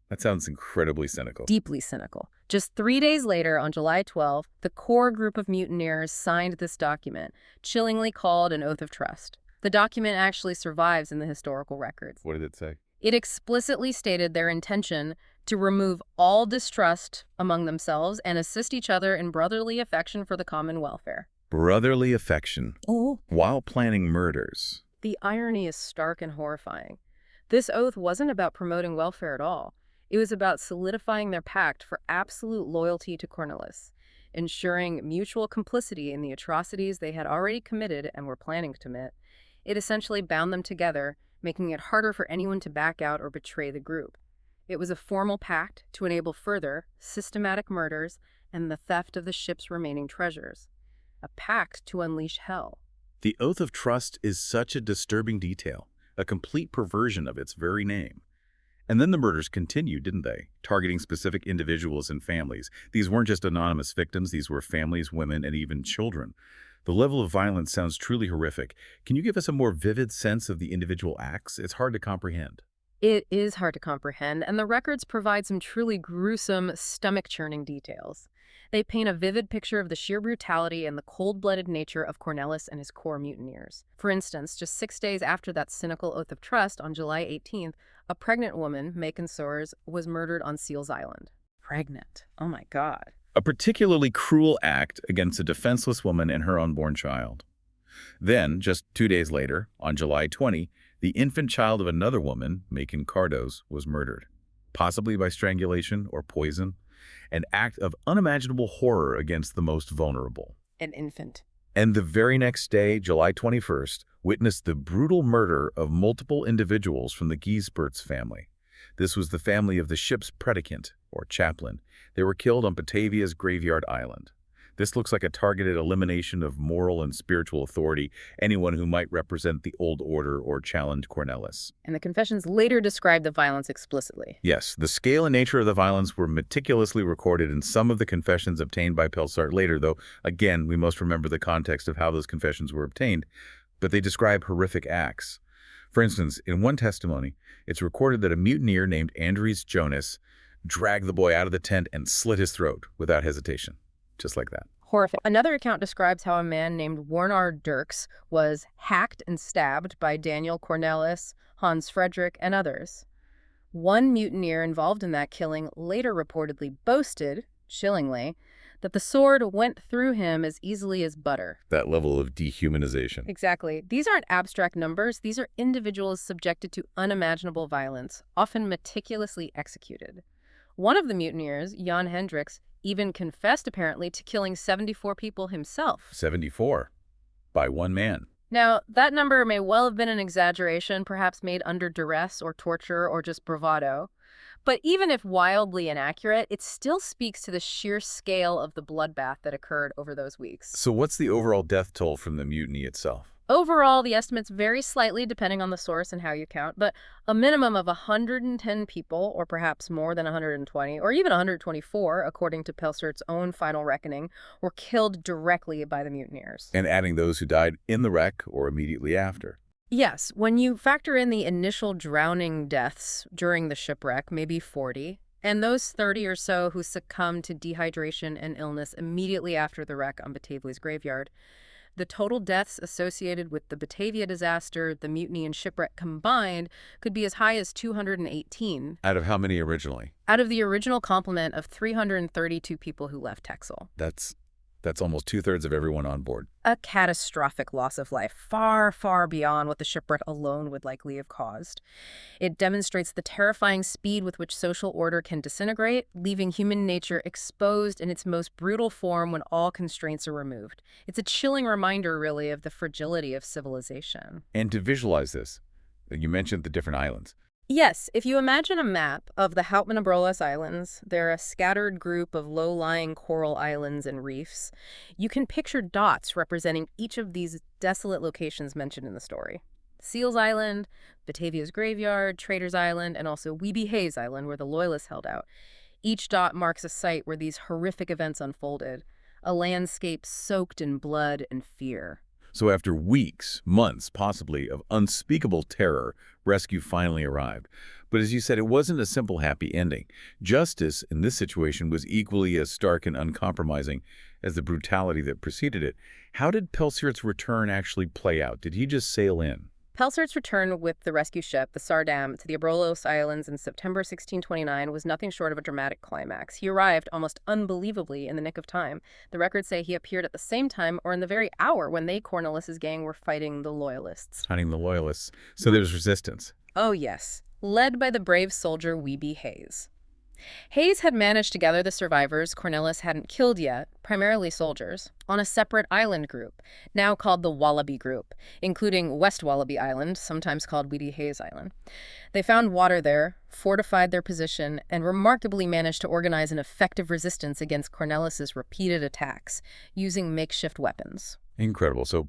That sounds incredibly cynical. Deeply cynical. Just 3 days later, on July 12th, the core group of mutineers signed this document, chillingly called an Oath of Trust. The document actually survives in the historical records. What did it say? It explicitly stated their intention to remove all distrust among themselves and assist each other in brotherly affection for the common welfare. Brotherly affection. Oh. While planning murders. The irony is stark and horrifying. This oath wasn't about promoting welfare at all. It was about solidifying their pact for absolute loyalty to Cornelis, ensuring mutual complicity in the atrocities they had already committed and were planning to commit. It essentially bound them together, making it harder for anyone to back out or betray the group. It was a formal pact to enable further, systematic murders and the theft of the ship's remaining treasures. A pact to unleash hell. The Oath of Trust is such a disturbing detail, a complete perversion of its very name. And then the murders continued, didn't they? Targeting specific individuals and families. These weren't just anonymous victims, these were families, women, and even children. The level of violence sounds truly horrific. Can you give us a more vivid sense of the individual acts? It's hard to comprehend. It is hard to comprehend, and the records provide some truly gruesome, stomach-churning details. They paint a vivid picture of the sheer brutality and the cold-blooded nature of Cornelis and his core mutineers. For instance, just 6 days after that cynical Oath of Trust, on July 18th, a pregnant woman, Macon Soares, was murdered on Seals Island. Pregnant. Oh my God. A particularly cruel act against a defenseless woman and her unborn child. Then, just 2 days later, on July 20, the infant child of another woman, Macon Cardos, was murdered, possibly by strangulation or poison, an act of unimaginable horror against the most vulnerable. An infant. And the very next day, July 21st, witnessed the brutal murder of multiple individuals from the Giesberts family. This was the family of the ship's predicant, or chaplain. They were killed on Batavia's Graveyard Island. This looks like a targeted elimination of moral and spiritual authority, anyone who might represent the old order or challenge Cornelis. And the confessions later describe the violence explicitly. Yes, the scale and nature of the violence were meticulously recorded in some of the confessions obtained by Pelsart later, though, again, we must remember the context of how those confessions were obtained, but they describe horrific acts. For instance, in one testimony, it's recorded that a mutineer named Andries Jonas dragged the boy out of the tent and slit his throat without hesitation. Just like that. Horrific. Another account describes how a man named Warnar Dirks was hacked and stabbed by Daniel Cornelis, Hans Frederick, and others. One mutineer involved in that killing later reportedly boasted, chillingly, that the sword went through him as easily as butter. That level of dehumanization. Exactly. These aren't abstract numbers. These are individuals subjected to unimaginable violence, often meticulously executed. One of the mutineers, Jan Hendricks, even confessed apparently to killing 74 people himself. 74. By one man. Now, that number may well have been an exaggeration, perhaps made under duress or torture or just bravado. But even if wildly inaccurate, it still speaks to the sheer scale of the bloodbath that occurred over those weeks. So what's the overall death toll from the mutiny itself? Overall, the estimates vary slightly depending on the source and how you count, but a minimum of 110 people, or perhaps more than 120, or even 124, according to Pelsart's own final reckoning, were killed directly by the mutineers. And adding those who died in the wreck or immediately after. Yes, when you factor in the initial drowning deaths during the shipwreck, maybe 40, and those 30 or so who succumbed to dehydration and illness immediately after the wreck on Batavia's Graveyard, the total deaths associated with the Batavia disaster, the mutiny, and shipwreck combined could be as high as 218. Out of how many originally? Out of the original complement of 332 people who left Texel. That's almost 2/3 of everyone on board. A catastrophic loss of life, far, far beyond what the shipwreck alone would likely have caused. It demonstrates the terrifying speed with which social order can disintegrate, leaving human nature exposed in its most brutal form when all constraints are removed. It's a chilling reminder, really, of the fragility of civilization. And to visualize this, you mentioned the different islands. Yes, if you imagine a map of the Houtman Abrolhos Islands, they're a scattered group of low-lying coral islands and reefs. You can picture dots representing each of these desolate locations mentioned in the story. Seals Island, Batavia's Graveyard, Trader's Island, and also Weeby Hayes Island, where the Loyalists held out. Each dot marks a site where these horrific events unfolded, a landscape soaked in blood and fear. So after weeks, months, possibly, of unspeakable terror, rescue finally arrived. But as you said, it wasn't a simple happy ending. Justice in this situation was equally as stark and uncompromising as the brutality that preceded it. How did Pelsert's return actually play out? Did he just sail in? Pelsert's return with the rescue ship, the Sardam, to the Abrolhos Islands in September 1629 was nothing short of a dramatic climax. He arrived almost unbelievably in the nick of time. The records say he appeared at the same time or in the very hour when Cornwallis's gang, were fighting the Loyalists. Hunting the Loyalists. So there was resistance. Oh, yes. Led by the brave soldier Weeby Hayes. Hayes had managed to gather the survivors Cornwallis hadn't killed yet, primarily soldiers, on a separate island group, now called the Wallaby Group, including West Wallaby Island, sometimes called Weedy Hayes Island. They found water there, fortified their position, and remarkably managed to organize an effective resistance against Cornwallis's repeated attacks, using makeshift weapons. Incredible. So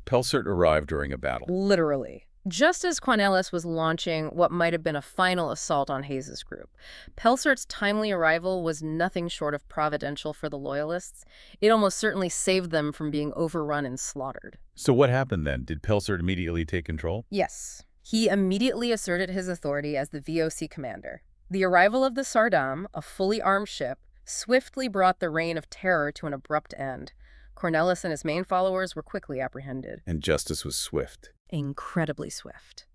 Pelsert arrived during a battle. Literally. Just as Cornwallis was launching what might have been a final assault on Hayes's group, Pelsert's timely arrival was nothing short of providential for the Loyalists. It almost certainly saved them from being overrun and slaughtered. So what happened then? Did Pelsert immediately take control? Yes. He immediately asserted his authority as the VOC commander. The arrival of the Sardam, a fully armed ship, swiftly brought the reign of terror to an abrupt end. Cornwallis and his main followers were quickly apprehended. And justice was swift. Incredibly swift.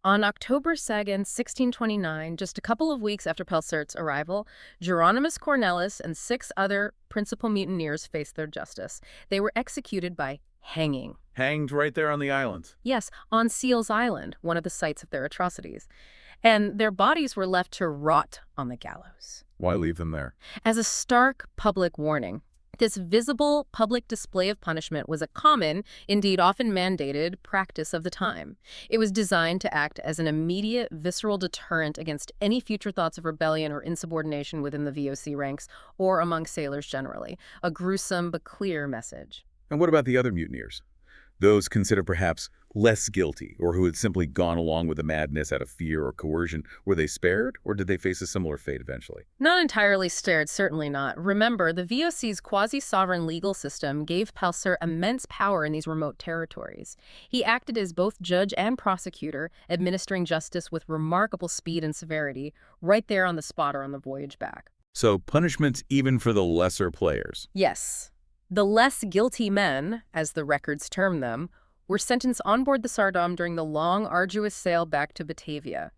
On October 2nd, 1629, just a couple of weeks after Pelsert's arrival, Geronimus Cornwallis and 6 other principal mutineers faced their justice. They were executed by hanging. Hanged right there on the island. Yes, on Seals Island, one of the sites of their atrocities. And their bodies were left to rot on the gallows. Why leave them there? As a stark public warning. This visible public display of punishment was a common, indeed often mandated, practice of the time. It was designed to act as an immediate, visceral deterrent against any future thoughts of rebellion or insubordination within the VOC ranks or among sailors generally. A gruesome but clear message. And what about the other mutineers? Those considered perhaps less guilty, or who had simply gone along with the madness out of fear or coercion, were they spared, or did they face a similar fate eventually? Not entirely spared, certainly not. Remember, the VOC's quasi-sovereign legal system gave Pelser immense power in these remote territories. He acted as both judge and prosecutor, administering justice with remarkable speed and severity, right there on the spot or on the voyage back. So punishments even for the lesser players. Yes. The less guilty men, as the records term them, were sentenced on board the Sardam during the long, arduous sail back to Batavia.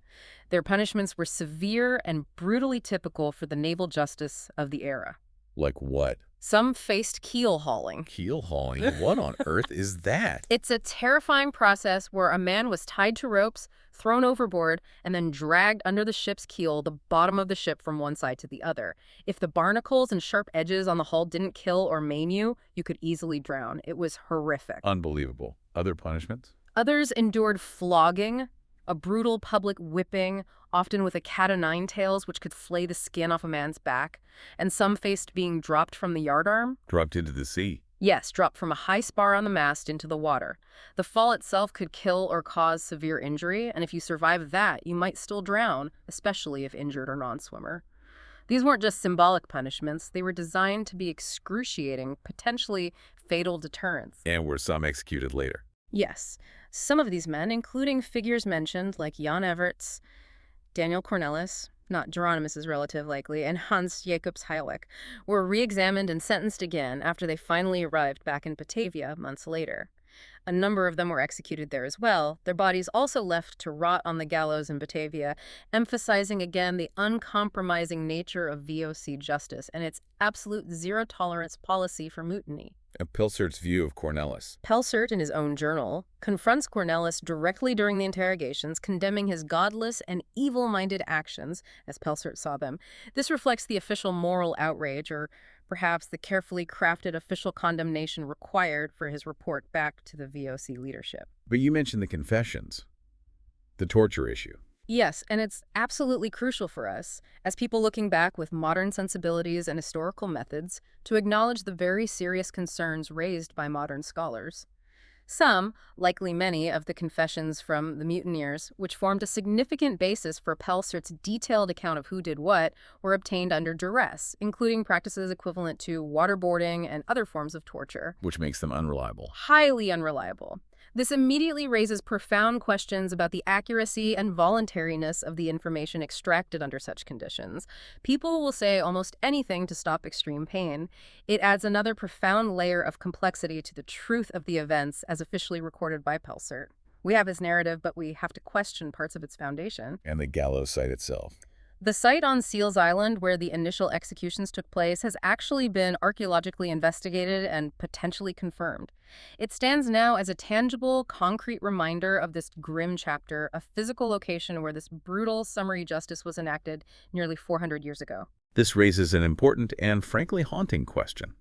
Their punishments were severe and brutally typical for the naval justice of the era. Like what? Some faced keel hauling. Keel hauling? What on earth is that? It's a terrifying process where a man was tied to ropes, thrown overboard, and then dragged under the ship's keel, the bottom of the ship, from one side to the other. If the barnacles and sharp edges on the hull didn't kill or maim you, you could easily drown. It was horrific. Unbelievable. Other punishments? Others endured flogging, a brutal public whipping, often with a cat-o'-nine-tails which could flay the skin off a man's back, and some faced being dropped from the yardarm. Dropped into the sea. Yes, dropped from a high spar on the mast into the water. The fall itself could kill or cause severe injury, and if you survive that, you might still drown, especially if injured or non-swimmer. These weren't just symbolic punishments. They were designed to be excruciating, potentially fatal deterrents. And were some executed later. Yes. Some of these men, including figures mentioned like Jan Everts, Daniel Cornwallis, not Geronimus's relative likely, and Hans Jacobs Heilweg, were re-examined and sentenced again after they finally arrived back in Batavia months later. A number of them were executed there as well, their bodies also left to rot on the gallows in Batavia, emphasizing again the uncompromising nature of VOC justice and its absolute zero-tolerance policy for mutiny. And Pelsert's view of Cornwallis. Pelsert, in his own journal, confronts Cornwallis directly during the interrogations, condemning his godless and evil-minded actions, as Pelsert saw them. This reflects the official moral outrage, or perhaps the carefully crafted official condemnation required for his report back to the VOC leadership. But you mentioned the confessions, the torture issue. Yes, and it's absolutely crucial for us, as people looking back with modern sensibilities and historical methods, to acknowledge the very serious concerns raised by modern scholars. Some, likely many, of the confessions from the mutineers, which formed a significant basis for Pelsert's detailed account of who did what, were obtained under duress, including practices equivalent to waterboarding and other forms of torture. Which makes them unreliable. Highly unreliable. This immediately raises profound questions about the accuracy and voluntariness of the information extracted under such conditions. People will say almost anything to stop extreme pain. It adds another profound layer of complexity to the truth of the events as officially recorded by Pelsert. We have his narrative, but we have to question parts of its foundation. And the gallows site itself. The site on Seals Island where the initial executions took place has actually been archaeologically investigated and potentially confirmed. It stands now as a tangible, concrete reminder of this grim chapter, a physical location where this brutal summary justice was enacted nearly 400 years ago. This raises an important and frankly haunting question.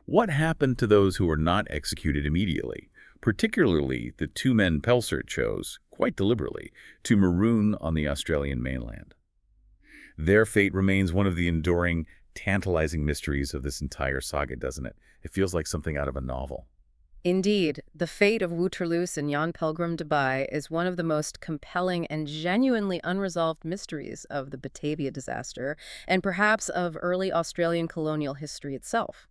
What happened to those who were not executed immediately, particularly the two men Pelsert chose, quite deliberately, to maroon on the Australian mainland? Their fate remains one of the enduring, tantalizing mysteries of this entire saga, doesn't it? It feels like something out of a novel. Indeed, the fate of Waterloos and Jan Pelgrim de Bay is one of the most compelling and genuinely unresolved mysteries of the Batavia disaster, and perhaps of early Australian colonial history itself.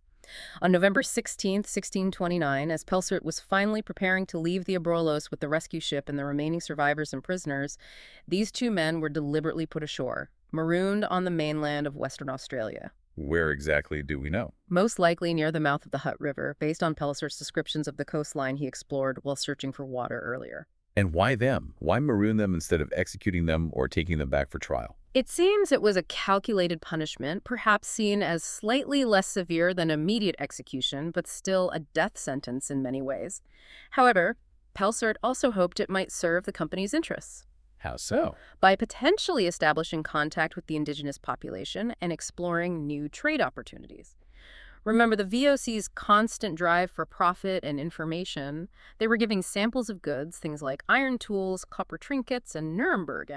On November 16, 1629, as Pelsert was finally preparing to leave the Abrolhos with the rescue ship and the remaining survivors and prisoners, these two men were deliberately put ashore, marooned on the mainland of Western Australia. Where exactly do we know? Most likely near the mouth of the Hutt River, based on Pelsert's descriptions of the coastline he explored while searching for water earlier. And why them? Why maroon them instead of executing them or taking them back for trial? It seems it was a calculated punishment, perhaps seen as slightly less severe than immediate execution, but still a death sentence in many ways. However, Pelsert also hoped it might serve the company's interests How so? by potentially establishing contact with the indigenous population and exploring new trade opportunities. Remember the VOC's constant drive for profit and information. They were giving samples of goods, things like iron tools, copper trinkets, and Nuremberg.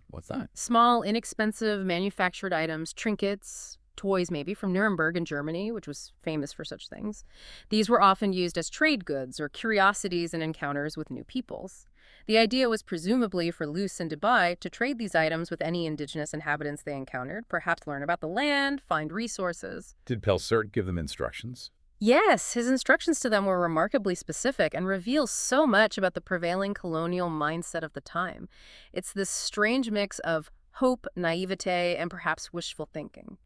What's that? small, inexpensive manufactured items, trinkets, toys maybe from Nuremberg in Germany, which was famous for such things. These were often used as trade goods or curiosities in encounters with new peoples. The idea was presumably for Luce and Dubai to trade these items with any indigenous inhabitants they encountered, perhaps learn about the land, find resources. Did Pelsert give them instructions? Yes, his instructions to them were remarkably specific and reveal so much about the prevailing colonial mindset of the time. It's this strange mix of hope, naivete, and perhaps wishful thinking.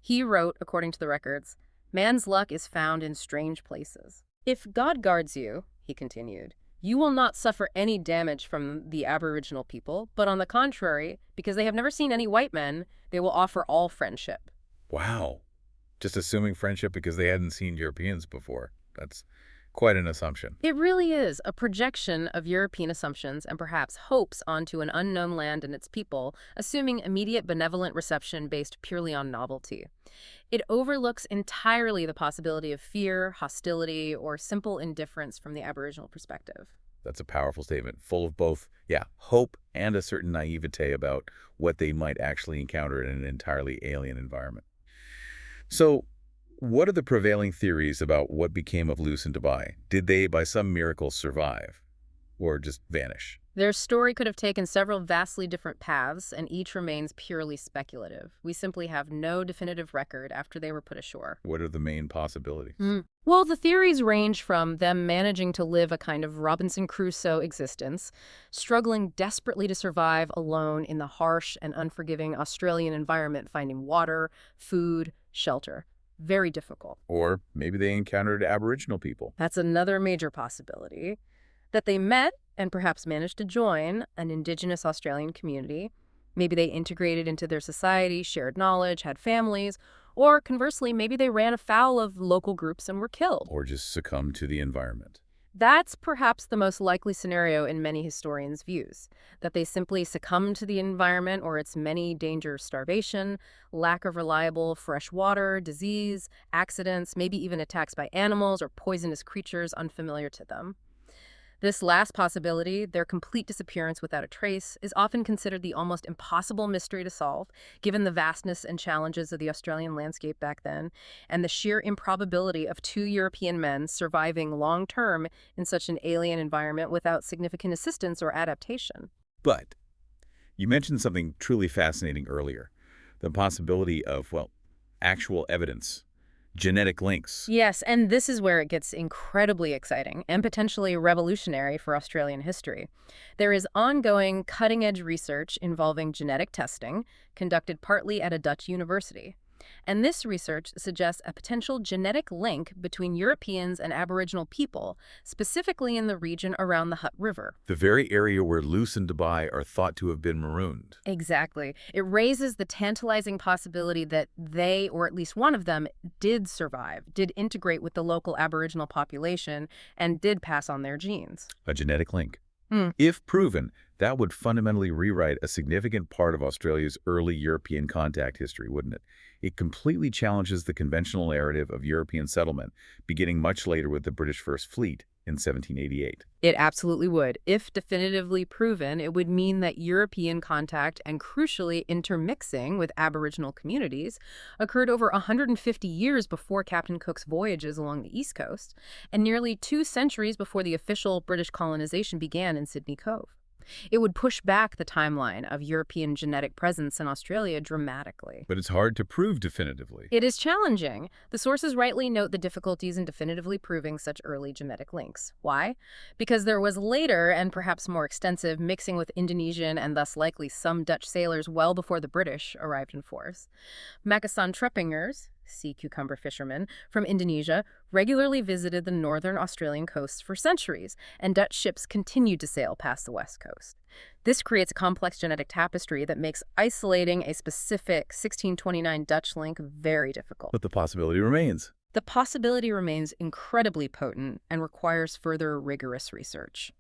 He wrote, according to the records, "Man's luck is found in strange places. If God guards you," he continued, "you will not suffer any damage from the Aboriginal people, but on the contrary, because they have never seen any white men, they will offer all friendship." Wow. Just assuming friendship because they hadn't seen Europeans before. That's quite an assumption. It really is a projection of European assumptions and perhaps hopes onto an unknown land and its people, assuming immediate benevolent reception based purely on novelty. It overlooks entirely the possibility of fear, hostility, or simple indifference from the Aboriginal perspective. That's a powerful statement, full of both, hope and a certain naivete about what they might actually encounter in an entirely alien environment. So, what are the prevailing theories about what became of Luce and Dubai? Did they, by some miracle, survive? Or just vanish? Their story could have taken several vastly different paths, and each remains purely speculative. We simply have no definitive record after they were put ashore. What are the main possibilities? Well, the theories range from them managing to live a kind of Robinson Crusoe existence, struggling desperately to survive alone in the harsh and unforgiving Australian environment, finding water, food, shelter. Very difficult. Or maybe they encountered Aboriginal people. That's another major possibility. That they met and perhaps managed to join an indigenous Australian community. Maybe they integrated into their society, shared knowledge, had families, or conversely, maybe they ran afoul of local groups and were killed. Or just succumbed to the environment. That's perhaps the most likely scenario in many historians' views, that they simply succumbed to the environment or its many dangers: starvation, lack of reliable fresh water, disease, accidents, maybe even attacks by animals or poisonous creatures unfamiliar to them. This last possibility, their complete disappearance without a trace, is often considered the almost impossible mystery to solve, given the vastness and challenges of the Australian landscape back then, and the sheer improbability of two European men surviving long-term in such an alien environment without significant assistance or adaptation. But you mentioned something truly fascinating earlier, the possibility of, well, actual evidence, genetic links. Yes, and this is where it gets incredibly exciting and potentially revolutionary for Australian history. There is ongoing cutting-edge research involving genetic testing, conducted partly at a Dutch university. And this research suggests a potential genetic link between Europeans and Aboriginal people, specifically in the region around the Hutt River. The very area where Luce and Dubai are thought to have been marooned. Exactly. It raises the tantalizing possibility that they, or at least one of them, did survive, did integrate with the local Aboriginal population, and did pass on their genes. A genetic link. Hmm. If proven, that would fundamentally rewrite a significant part of Australia's early European contact history, wouldn't it? It completely challenges the conventional narrative of European settlement, beginning much later with the British First Fleet in 1788. It absolutely would. If definitively proven, it would mean that European contact and, crucially, intermixing with Aboriginal communities occurred over 150 years before Captain Cook's voyages along the East Coast, and nearly 2 centuries before the official British colonization began in Sydney Cove. It would push back the timeline of European genetic presence in Australia dramatically. But it's hard to prove definitively. It is challenging. The sources rightly note the difficulties in definitively proving such early genetic links. Why? Because there was later, and perhaps more extensive, mixing with Indonesian and thus likely some Dutch sailors well before the British arrived in force. Macassan Treppingers, sea cucumber fishermen, from Indonesia regularly visited the northern Australian coasts for centuries, and Dutch ships continued to sail past the west coast. This creates a complex genetic tapestry that makes isolating a specific 1629 Dutch link very difficult. But the possibility remains. The possibility remains incredibly potent and requires further rigorous research.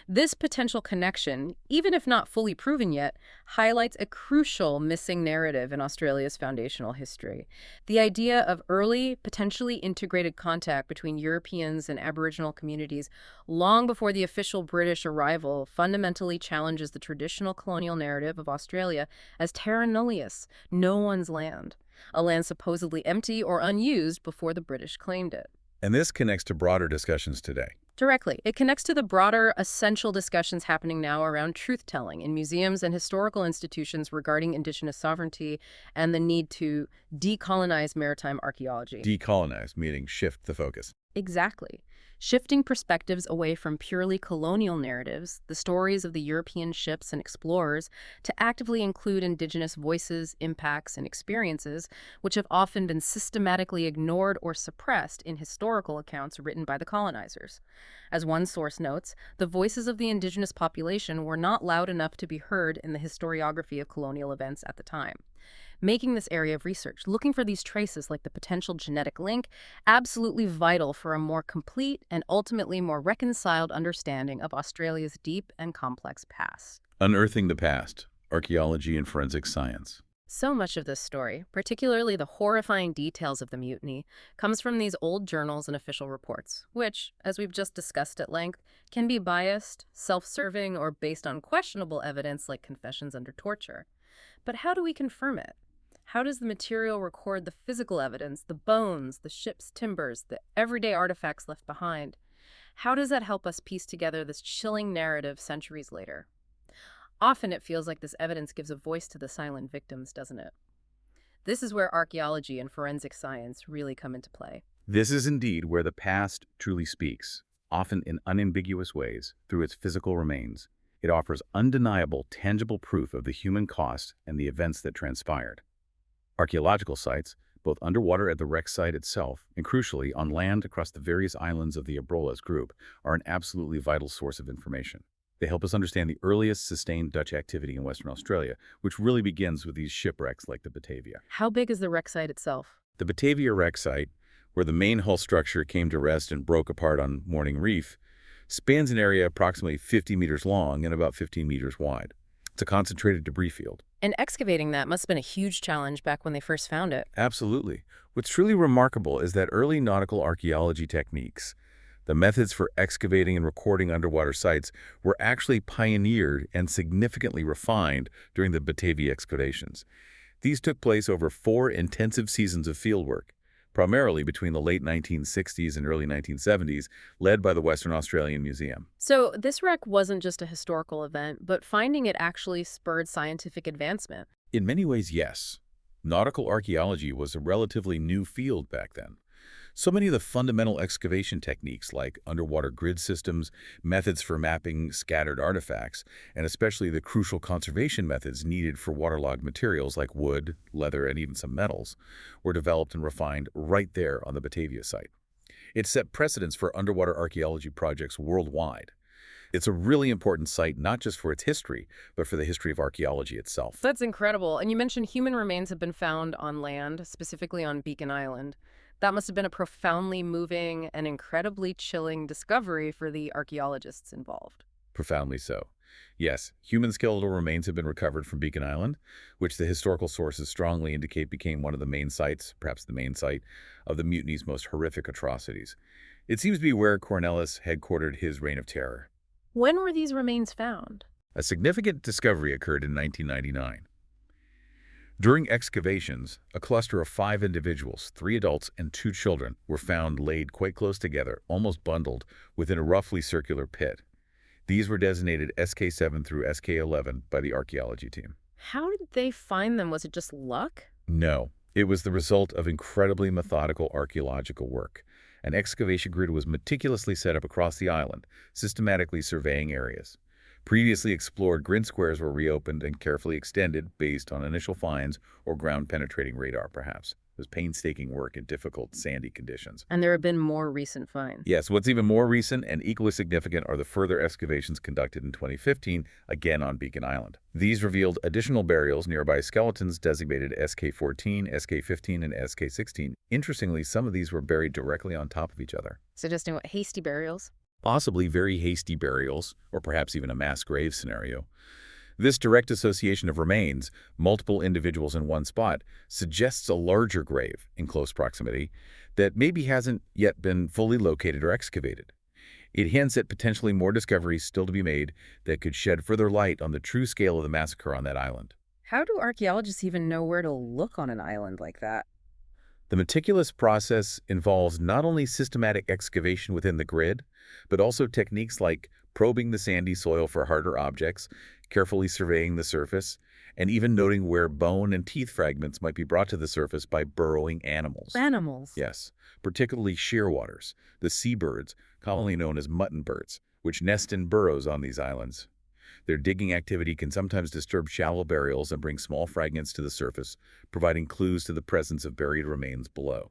This potential connection, even if not fully proven yet, highlights a crucial missing narrative in Australia's foundational history. The idea of early, potentially integrated contact between Europeans and Aboriginal communities long before the official British arrival fundamentally challenges the traditional colonial narrative of Australia as terra nullius, no one's land, a land supposedly empty or unused before the British claimed it. And this connects to broader discussions today. Directly. It connects to the broader, essential discussions happening now around truth-telling in museums and historical institutions regarding Indigenous sovereignty and the need to decolonize maritime archaeology. Decolonize, meaning shift the focus. Exactly. Shifting perspectives away from purely colonial narratives, the stories of the European ships and explorers, to actively include Indigenous voices, impacts, and experiences, which have often been systematically ignored or suppressed in historical accounts written by the colonizers. As one source notes, the voices of the Indigenous population were not loud enough to be heard in the historiography of colonial events at the time. Making this area of research, looking for these traces like the potential genetic link, absolutely vital for a more complete and ultimately more reconciled understanding of Australia's deep and complex past. Unearthing the past, archaeology and forensic science. So much of this story, particularly the horrifying details of the mutiny, comes from these old journals and official reports, which, as we've just discussed at length, can be biased, self-serving, or based on questionable evidence like confessions under torture. But how do we confirm it? How does the material record the physical evidence, the bones, the ship's timbers, the everyday artifacts left behind? How does that help us piece together this chilling narrative centuries later? Often it feels like this evidence gives a voice to the silent victims, doesn't it? This is where archaeology and forensic science really come into play. This is indeed where the past truly speaks, often in unambiguous ways, through its physical remains. It offers undeniable, tangible proof of the human cost and the events that transpired. Archaeological sites, both underwater at the wreck site itself and, crucially, on land across the various islands of the Abrolhos group, are an absolutely vital source of information. They help us understand the earliest sustained Dutch activity in Western Australia, which really begins with these shipwrecks like the Batavia. How big is the wreck site itself? The Batavia wreck site, where the main hull structure came to rest and broke apart on Morning Reef, spans an area approximately 50 meters long and about 15 meters wide. It's a concentrated debris field. And excavating that must have been a huge challenge back when they first found it. Absolutely. What's truly remarkable is that early nautical archaeology techniques, The methods for excavating and recording underwater sites were actually pioneered and significantly refined during the Batavia excavations. These took place over 4 intensive seasons of fieldwork, primarily between the late 1960s and early 1970s, led by the Western Australian Museum. So this wreck wasn't just a historical event, but finding it actually spurred scientific advancement. In many ways, yes. Nautical archaeology was a relatively new field back then. So many of the fundamental excavation techniques like underwater grid systems, methods for mapping scattered artifacts, and especially the crucial conservation methods needed for waterlogged materials like wood, leather, and even some metals, were developed and refined right there on the Batavia site. It set precedents for underwater archaeology projects worldwide. It's a really important site not just for its history, but for the history of archaeology itself. That's incredible. And you mentioned human remains have been found on land, specifically on Beacon Island. That must have been a profoundly moving and incredibly chilling discovery for the archaeologists involved. Profoundly so. Yes, human skeletal remains have been recovered from Beacon Island, which the historical sources strongly indicate became one of the main sites, perhaps the main site, of the mutiny's most horrific atrocities. It seems to be where Cornelis headquartered his reign of terror. When were these remains found? A significant discovery occurred in 1999. During excavations, a cluster of 5 individuals, 3 adults and 2 children, were found laid quite close together, almost bundled, within a roughly circular pit. These were designated SK7 through SK11 by the archaeology team. How did they find them? Was it just luck? No, it was the result of incredibly methodical archaeological work. An excavation grid was meticulously set up across the island, systematically surveying areas. Previously explored grid squares were reopened and carefully extended based on initial finds or ground-penetrating radar, perhaps. It was painstaking work in difficult, sandy conditions. And there have been more recent finds. Yes, what's even more recent and equally significant are the further excavations conducted in 2015, again on Beacon Island. These revealed additional burials nearby skeletons designated SK14, SK15, and SK16. Interestingly, some of these were buried directly on top of each other. Suggesting what, hasty burials? Possibly very hasty burials, or perhaps even a mass grave scenario. This direct association of remains, multiple individuals in one spot, suggests a larger grave in close proximity that maybe hasn't yet been fully located or excavated. It hints at potentially more discoveries still to be made that could shed further light on the true scale of the massacre on that island. How do archaeologists even know where to look on an island like that? The meticulous process involves not only systematic excavation within the grid, but also techniques like probing the sandy soil for harder objects, carefully surveying the surface, and even noting where bone and teeth fragments might be brought to the surface by burrowing animals. Animals? Yes, particularly shearwaters, the seabirds, commonly known as mutton birds, which nest in burrows on these islands. Their digging activity can sometimes disturb shallow burials and bring small fragments to the surface, providing clues to the presence of buried remains below.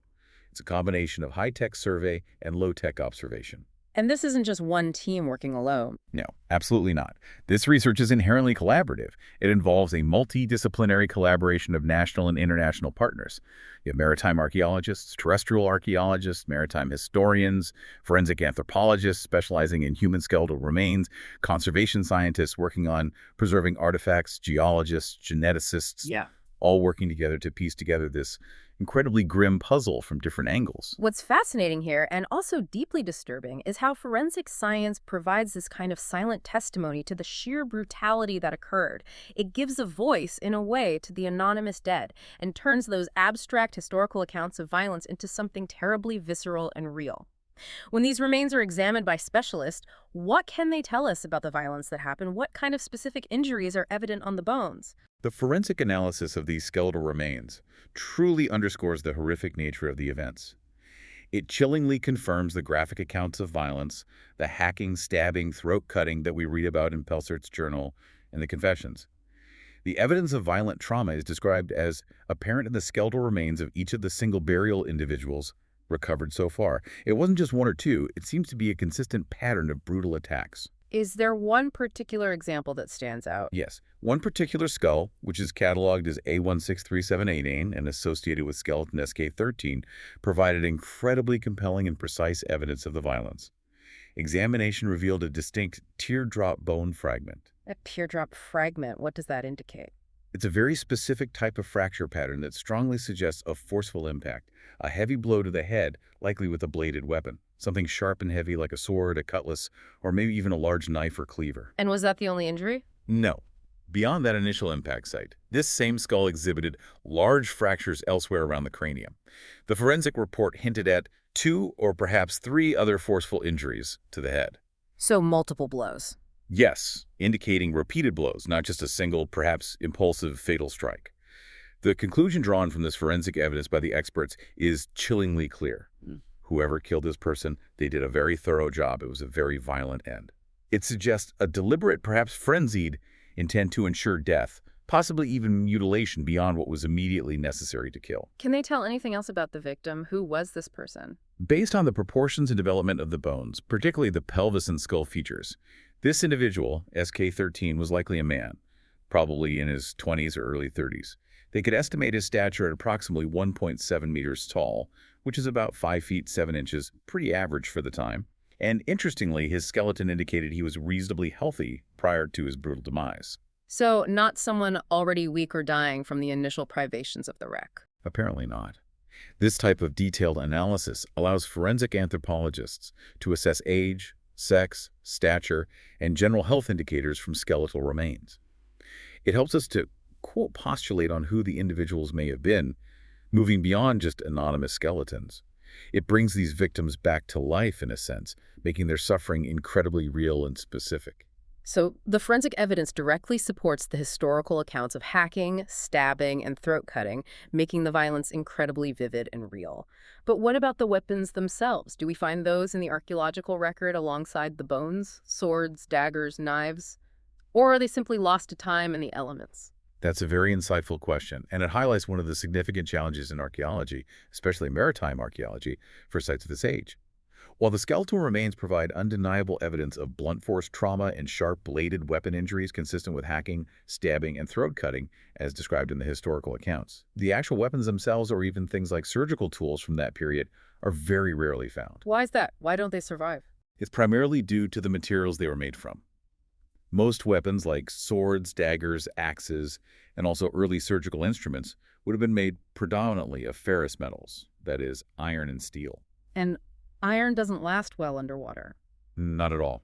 It's a combination of high-tech survey and low-tech observation. And this isn't just one team working alone. No, absolutely not. This research is inherently collaborative. It involves a multidisciplinary collaboration of national and international partners. You have maritime archaeologists, terrestrial archaeologists, maritime historians, forensic anthropologists specializing in human skeletal remains, conservation scientists working on preserving artifacts, geologists, geneticists, all working together to piece together this incredibly grim puzzle from different angles. What's fascinating here, and also deeply disturbing, is how forensic science provides this kind of silent testimony to the sheer brutality that occurred. It gives a voice, in a way, to the anonymous dead, and turns those abstract historical accounts of violence into something terribly visceral and real. When these remains are examined by specialists, what can they tell us about the violence that happened? What kind of specific injuries are evident on the bones? The forensic analysis of these skeletal remains truly underscores the horrific nature of the events. It chillingly confirms the graphic accounts of violence, the hacking, stabbing, throat-cutting that we read about in Pelsert's journal and the confessions. The evidence of violent trauma is described as apparent in the skeletal remains of each of the single burial individuals recovered so far. It wasn't just 1 or 2. It seems to be a consistent pattern of brutal attacks. Is there one particular example that stands out? Yes. One particular skull, which is cataloged as A163788 and associated with skeleton SK13, provided incredibly compelling and precise evidence of the violence. Examination revealed a distinct teardrop bone fragment. A teardrop fragment, what does that indicate? It's a very specific type of fracture pattern that strongly suggests a forceful impact, a heavy blow to the head, likely with a bladed weapon, something sharp and heavy like a sword, a cutlass, or maybe even a large knife or cleaver. And was that the only injury? No. Beyond that initial impact site, this same skull exhibited large fractures elsewhere around the cranium. The forensic report hinted at two or perhaps three other forceful injuries to the head. So multiple blows. Yes, indicating repeated blows, not just a single, perhaps impulsive, fatal strike. The conclusion drawn from this forensic evidence by the experts is chillingly clear. Whoever killed this person, they did a very thorough job. It was a very violent end. It suggests a deliberate, perhaps frenzied, intent to ensure death, possibly even mutilation beyond what was immediately necessary to kill. Can they tell anything else about the victim? Who was this person? Based on the proportions and development of the bones, particularly the pelvis and skull features, this individual, SK13, was likely a man, probably in his 20s or early 30s. They could estimate his stature at approximately 1.7 meters tall, which is about 5 feet 7 inches, pretty average for the time. And interestingly, his skeleton indicated he was reasonably healthy prior to his brutal demise. So not someone already weak or dying from the initial privations of the wreck. Apparently not. This type of detailed analysis allows forensic anthropologists to assess age, sex, stature, and general health indicators from skeletal remains. It helps us to, quote, postulate on who the individuals may have been, moving beyond just anonymous skeletons. It brings these victims back to life, in a sense, making their suffering incredibly real and specific. So the forensic evidence directly supports the historical accounts of hacking, stabbing, and throat cutting, making the violence incredibly vivid and real. But what about the weapons themselves? Do we find those in the archaeological record alongside the bones, swords, daggers, knives? Or are they simply lost to time and the elements? That's a very insightful question, and it highlights one of the significant challenges in archaeology, especially maritime archaeology, for sites of this age. While the skeletal remains provide undeniable evidence of blunt force trauma and sharp bladed weapon injuries consistent with hacking, stabbing, and throat cutting, as described in the historical accounts, the actual weapons themselves, or even things like surgical tools from that period, are very rarely found. Why is that? Why don't they survive? It's primarily due to the materials they were made from. Most weapons like swords, daggers, axes, and also early surgical instruments would have been made predominantly of ferrous metals, that is, iron and steel. And iron doesn't last well underwater. Not at all.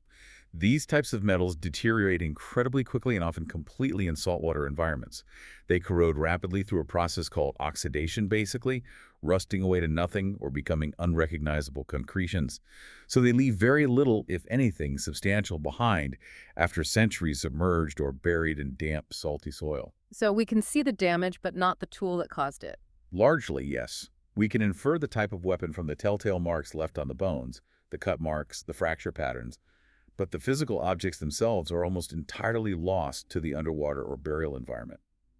These types of metals deteriorate incredibly quickly and often completely in saltwater environments. They corrode rapidly through a process called oxidation, basically, rusting away to nothing or becoming unrecognizable concretions. So they leave very little, if anything, substantial behind after centuries submerged or buried in damp, salty soil. So we can see the damage, but not the tool that caused it. Largely, yes. We can infer the type of weapon from the telltale marks left on the bones, the cut marks, the fracture patterns, but the physical objects themselves are almost entirely lost to the underwater or burial environment.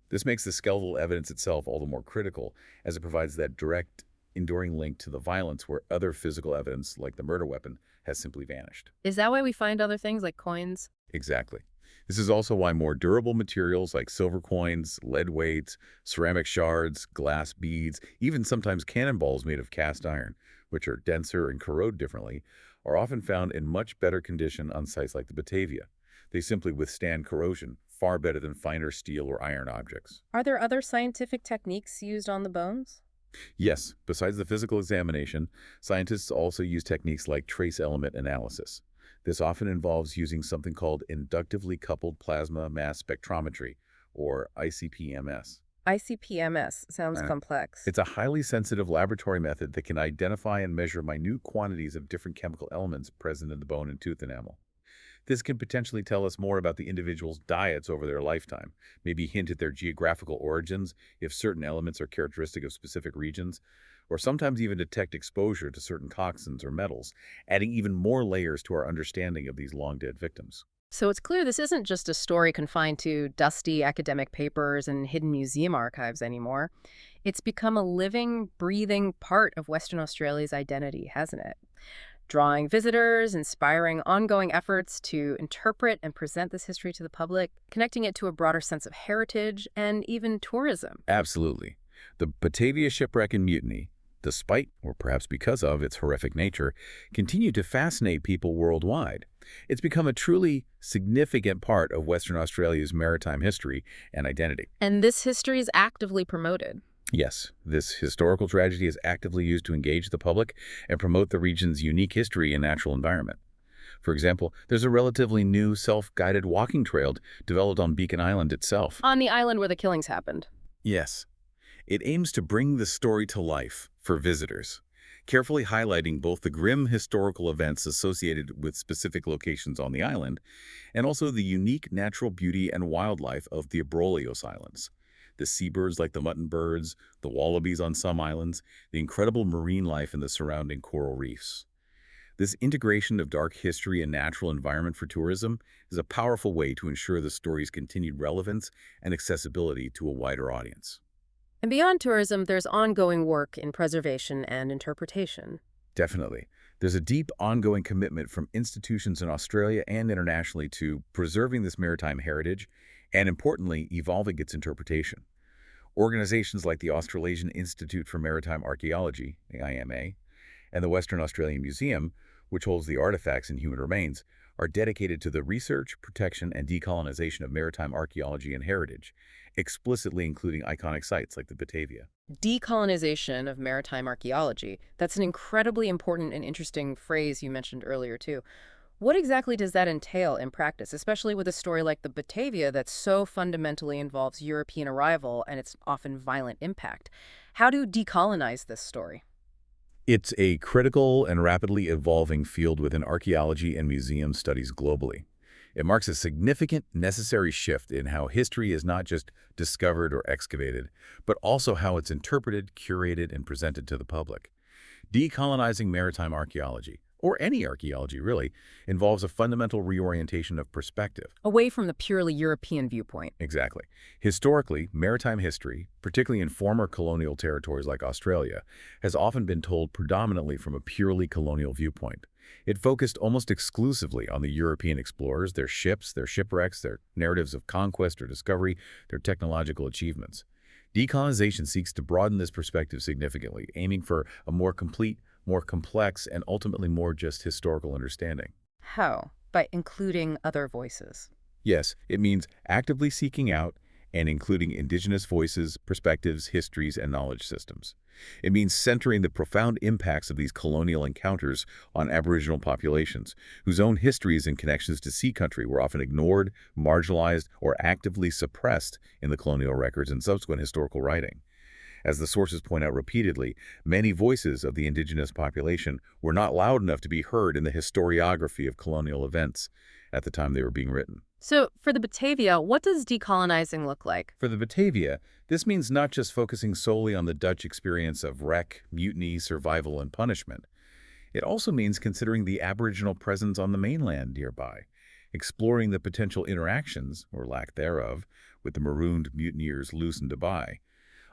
This makes the skeletal evidence itself all the more critical, as it provides that direct, enduring link to the violence where other physical evidence, like the murder weapon, has simply vanished. Is that why we find other things like coins? Exactly. This is also why more durable materials like silver coins, lead weights, ceramic shards, glass beads, even sometimes cannonballs made of cast iron, which are denser and corrode differently, are often found in much better condition on sites like the Batavia. They simply withstand corrosion far better than finer steel or iron objects. Are there other scientific techniques used on the bones? Yes, besides the physical examination, scientists also use techniques like trace element analysis. This often involves using something called inductively coupled plasma mass spectrometry, or ICP-MS. ICP-MS sounds complex. It's a highly sensitive laboratory method that can identify and measure minute quantities of different chemical elements present in the bone and tooth enamel. This can potentially tell us more about the individual's diets over their lifetime, maybe hint at their geographical origins if certain elements are characteristic of specific regions, or sometimes even detect exposure to certain toxins or metals, adding even more layers to our understanding of these long-dead victims. So it's clear this isn't just a story confined to dusty academic papers and hidden museum archives anymore. It's become a living, breathing part of Western Australia's identity, hasn't it? Drawing visitors, inspiring ongoing efforts to interpret and present this history to the public, connecting it to a broader sense of heritage and even tourism. Absolutely. The Batavia Shipwreck and Mutiny, despite, or perhaps because of, its horrific nature, continue to fascinate people worldwide. It's become a truly significant part of Western Australia's maritime history and identity. And this history is actively promoted. Yes, this historical tragedy is actively used to engage the public and promote the region's unique history and natural environment. For example, there's a relatively new self-guided walking trail developed on Beacon Island itself. On the island where the killings happened. Yes, it aims to bring the story to life for visitors, carefully highlighting both the grim historical events associated with specific locations on the island and also the unique natural beauty and wildlife of the Abrolhos Islands. The seabirds like the mutton birds, the wallabies on some islands, the incredible marine life in the surrounding coral reefs. This integration of dark history and natural environment for tourism is a powerful way to ensure the story's continued relevance and accessibility to a wider audience. And beyond tourism, there's ongoing work in preservation and interpretation. Definitely. There's a deep, ongoing commitment from institutions in Australia and internationally to preserving this maritime heritage and, importantly, evolving its interpretation. Organizations like the Australasian Institute for Maritime Archaeology, the IMA, and the Western Australian Museum, which holds the artifacts and human remains, are dedicated to the research, protection, and decolonization of maritime archaeology and heritage, explicitly including iconic sites like the Batavia. Decolonization of maritime archaeology. That's an incredibly important and interesting phrase you mentioned earlier, too. What exactly does that entail in practice, especially with a story like the Batavia that so fundamentally involves European arrival and its often violent impact? How to decolonize this story? It's a critical and rapidly evolving field within archaeology and museum studies globally. It marks a significant, necessary shift in how history is not just discovered or excavated, but also how it's interpreted, curated, and presented to the public. Decolonizing maritime archaeology, or any archaeology really, involves a fundamental reorientation of perspective. Away from the purely European viewpoint. Exactly. Historically, maritime history, particularly in former colonial territories like Australia, has often been told predominantly from a purely colonial viewpoint. It focused almost exclusively on the European explorers, their ships, their shipwrecks, their narratives of conquest or discovery, their technological achievements. Decolonization seeks to broaden this perspective significantly, aiming for a more complete, more complex, and ultimately more just historical understanding. How? By including other voices. Yes, it means actively seeking out and including indigenous voices, perspectives, histories, and knowledge systems. It means centering the profound impacts of these colonial encounters on Aboriginal populations, whose own histories and connections to sea country were often ignored, marginalized, or actively suppressed in the colonial records and subsequent historical writing. As the sources point out repeatedly, many voices of the indigenous population were not loud enough to be heard in the historiography of colonial events at the time they were being written. So, for the Batavia, what does decolonizing look like? For the Batavia, this means not just focusing solely on the Dutch experience of wreck, mutiny, survival, and punishment. It also means considering the Aboriginal presence on the mainland nearby, exploring the potential interactions, or lack thereof, with the marooned mutineers loose in Dubai,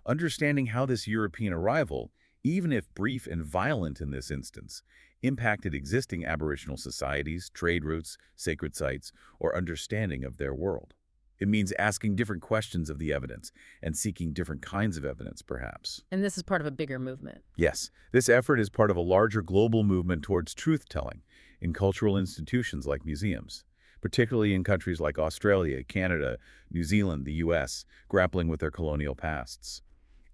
understanding how this European arrival, even if brief and violent in this instance, impacted existing Aboriginal societies, trade routes, sacred sites, or understanding of their world. It means asking different questions of the evidence and seeking different kinds of evidence, perhaps. And this is part of a bigger movement. Yes, this effort is part of a larger global movement towards truth-telling in cultural institutions like museums, particularly in countries like Australia, Canada, New Zealand, the US, grappling with their colonial pasts.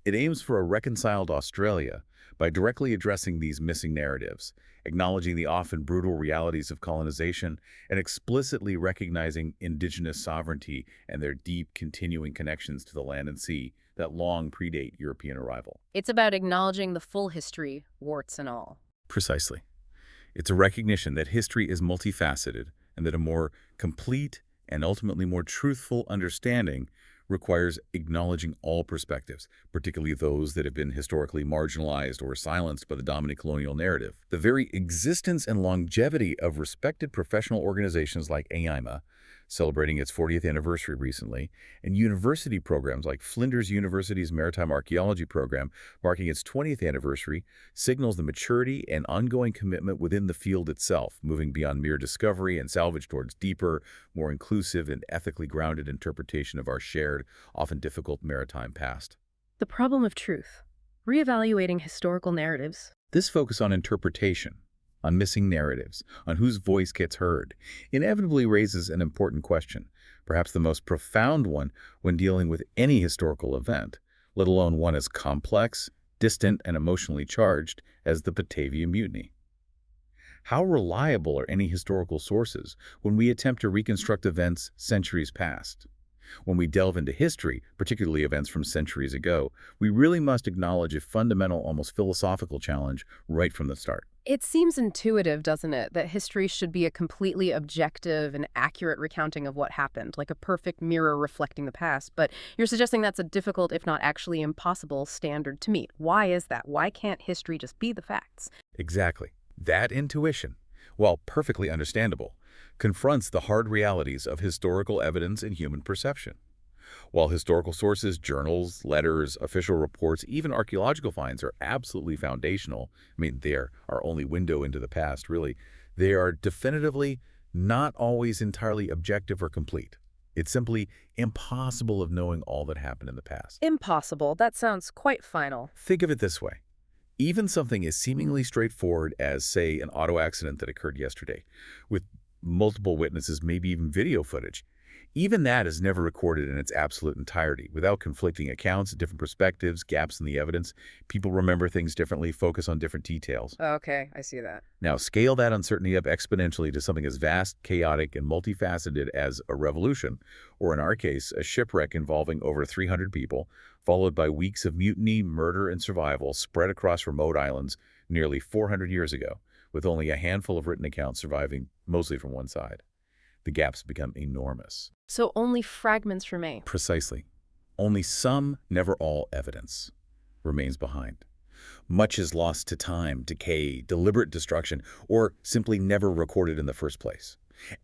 It aims for a reconciled Australia by directly addressing these missing narratives, acknowledging the often brutal realities of colonization, and explicitly recognizing indigenous sovereignty and their deep, continuing connections to the land and sea that long predate European arrival. It's about acknowledging the full history, warts and all. Precisely. It's a recognition that history is multifaceted and that a more complete and ultimately more truthful understanding requires acknowledging all perspectives, particularly those that have been historically marginalized or silenced by the dominant colonial narrative. The very existence and longevity of respected professional organizations like AIMA, celebrating its 40th anniversary recently, and university programs like Flinders University's Maritime Archaeology program, marking its 20th anniversary, signals the maturity and ongoing commitment within the field itself, moving beyond mere discovery and salvage towards deeper, more inclusive, and ethically grounded interpretation of our shared, often difficult maritime past. The problem of truth. Reevaluating historical narratives. This focus on interpretation, on missing narratives, on whose voice gets heard, inevitably raises an important question, perhaps the most profound one when dealing with any historical event, let alone one as complex, distant, and emotionally charged as the Batavia Mutiny. How reliable are any historical sources when we attempt to reconstruct events centuries past? When we delve into history, particularly events from centuries ago, we really must acknowledge a fundamental, almost philosophical challenge right from the start. It seems intuitive, doesn't it, that history should be a completely objective and accurate recounting of what happened, like a perfect mirror reflecting the past. But you're suggesting that's a difficult, if not actually impossible, standard to meet. Why is that? Why can't history just be the facts? Exactly. That intuition, while perfectly understandable, confronts the hard realities of historical evidence and human perception. While historical sources, journals, letters, official reports, even archaeological finds are absolutely foundational, they are our only window into the past, really, they are definitively not always entirely objective or complete. It's simply impossible of knowing all that happened in the past. Impossible. That sounds quite final. Think of it this way. Even something as seemingly straightforward as, say, an auto accident that occurred yesterday, with multiple witnesses, maybe even video footage, even that is never recorded in its absolute entirety. Without conflicting accounts, different perspectives, gaps in the evidence, people remember things differently, focus on different details. Okay, I see that. Now, scale that uncertainty up exponentially to something as vast, chaotic, and multifaceted as a revolution, or in our case, a shipwreck involving over 300 people, followed by weeks of mutiny, murder, and survival spread across remote islands nearly 400 years ago, with only a handful of written accounts surviving, mostly from one side. The gaps become enormous. So only fragments remain. Precisely. Only some, never all, evidence remains behind. Much is lost to time, decay, deliberate destruction, or simply never recorded in the first place.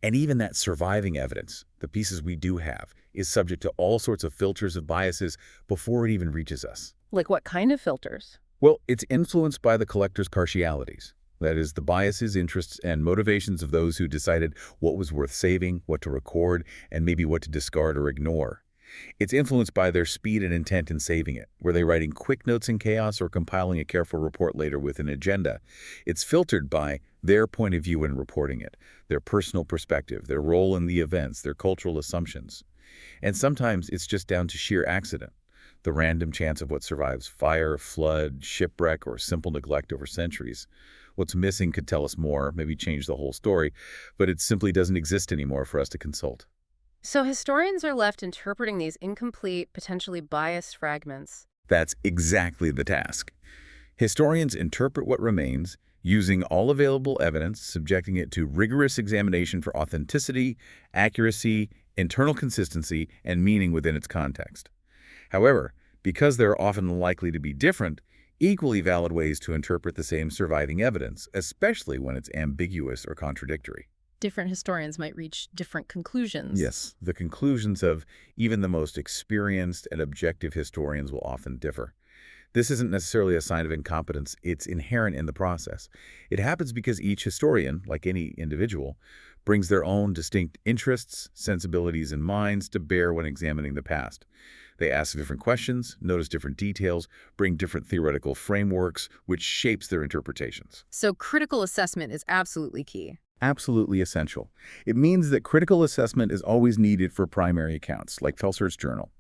And even that surviving evidence, the pieces we do have, is subject to all sorts of filters of biases before it even reaches us. Like what kind of filters? Well, it's influenced by the collector's partialities. That is, the biases, interests, and motivations of those who decided what was worth saving, what to record, and maybe what to discard or ignore. It's influenced by their speed and intent in saving it. Were they writing quick notes in chaos or compiling a careful report later with an agenda? It's filtered by their point of view in reporting it, their personal perspective, their role in the events, their cultural assumptions. And sometimes it's just down to sheer accident. The random chance of what survives fire, flood, shipwreck, or simple neglect over centuries. What's missing could tell us more, maybe change the whole story, but it simply doesn't exist anymore for us to consult. So historians are left interpreting these incomplete, potentially biased fragments. That's exactly the task. Historians interpret what remains, using all available evidence, subjecting it to rigorous examination for authenticity, accuracy, internal consistency, and meaning within its context. However, because there are often likely to be different, equally valid ways to interpret the same surviving evidence, especially when it's ambiguous or contradictory. Different historians might reach different conclusions. Yes, the conclusions of even the most experienced and objective historians will often differ. This isn't necessarily a sign of incompetence, it's inherent in the process. It happens because each historian, like any individual, brings their own distinct interests, sensibilities, and minds to bear when examining the past. They ask different questions, notice different details, bring different theoretical frameworks, which shapes their interpretations. So critical assessment is absolutely key. Absolutely essential. It means that critical assessment is always needed for primary accounts, like Felsert's journal.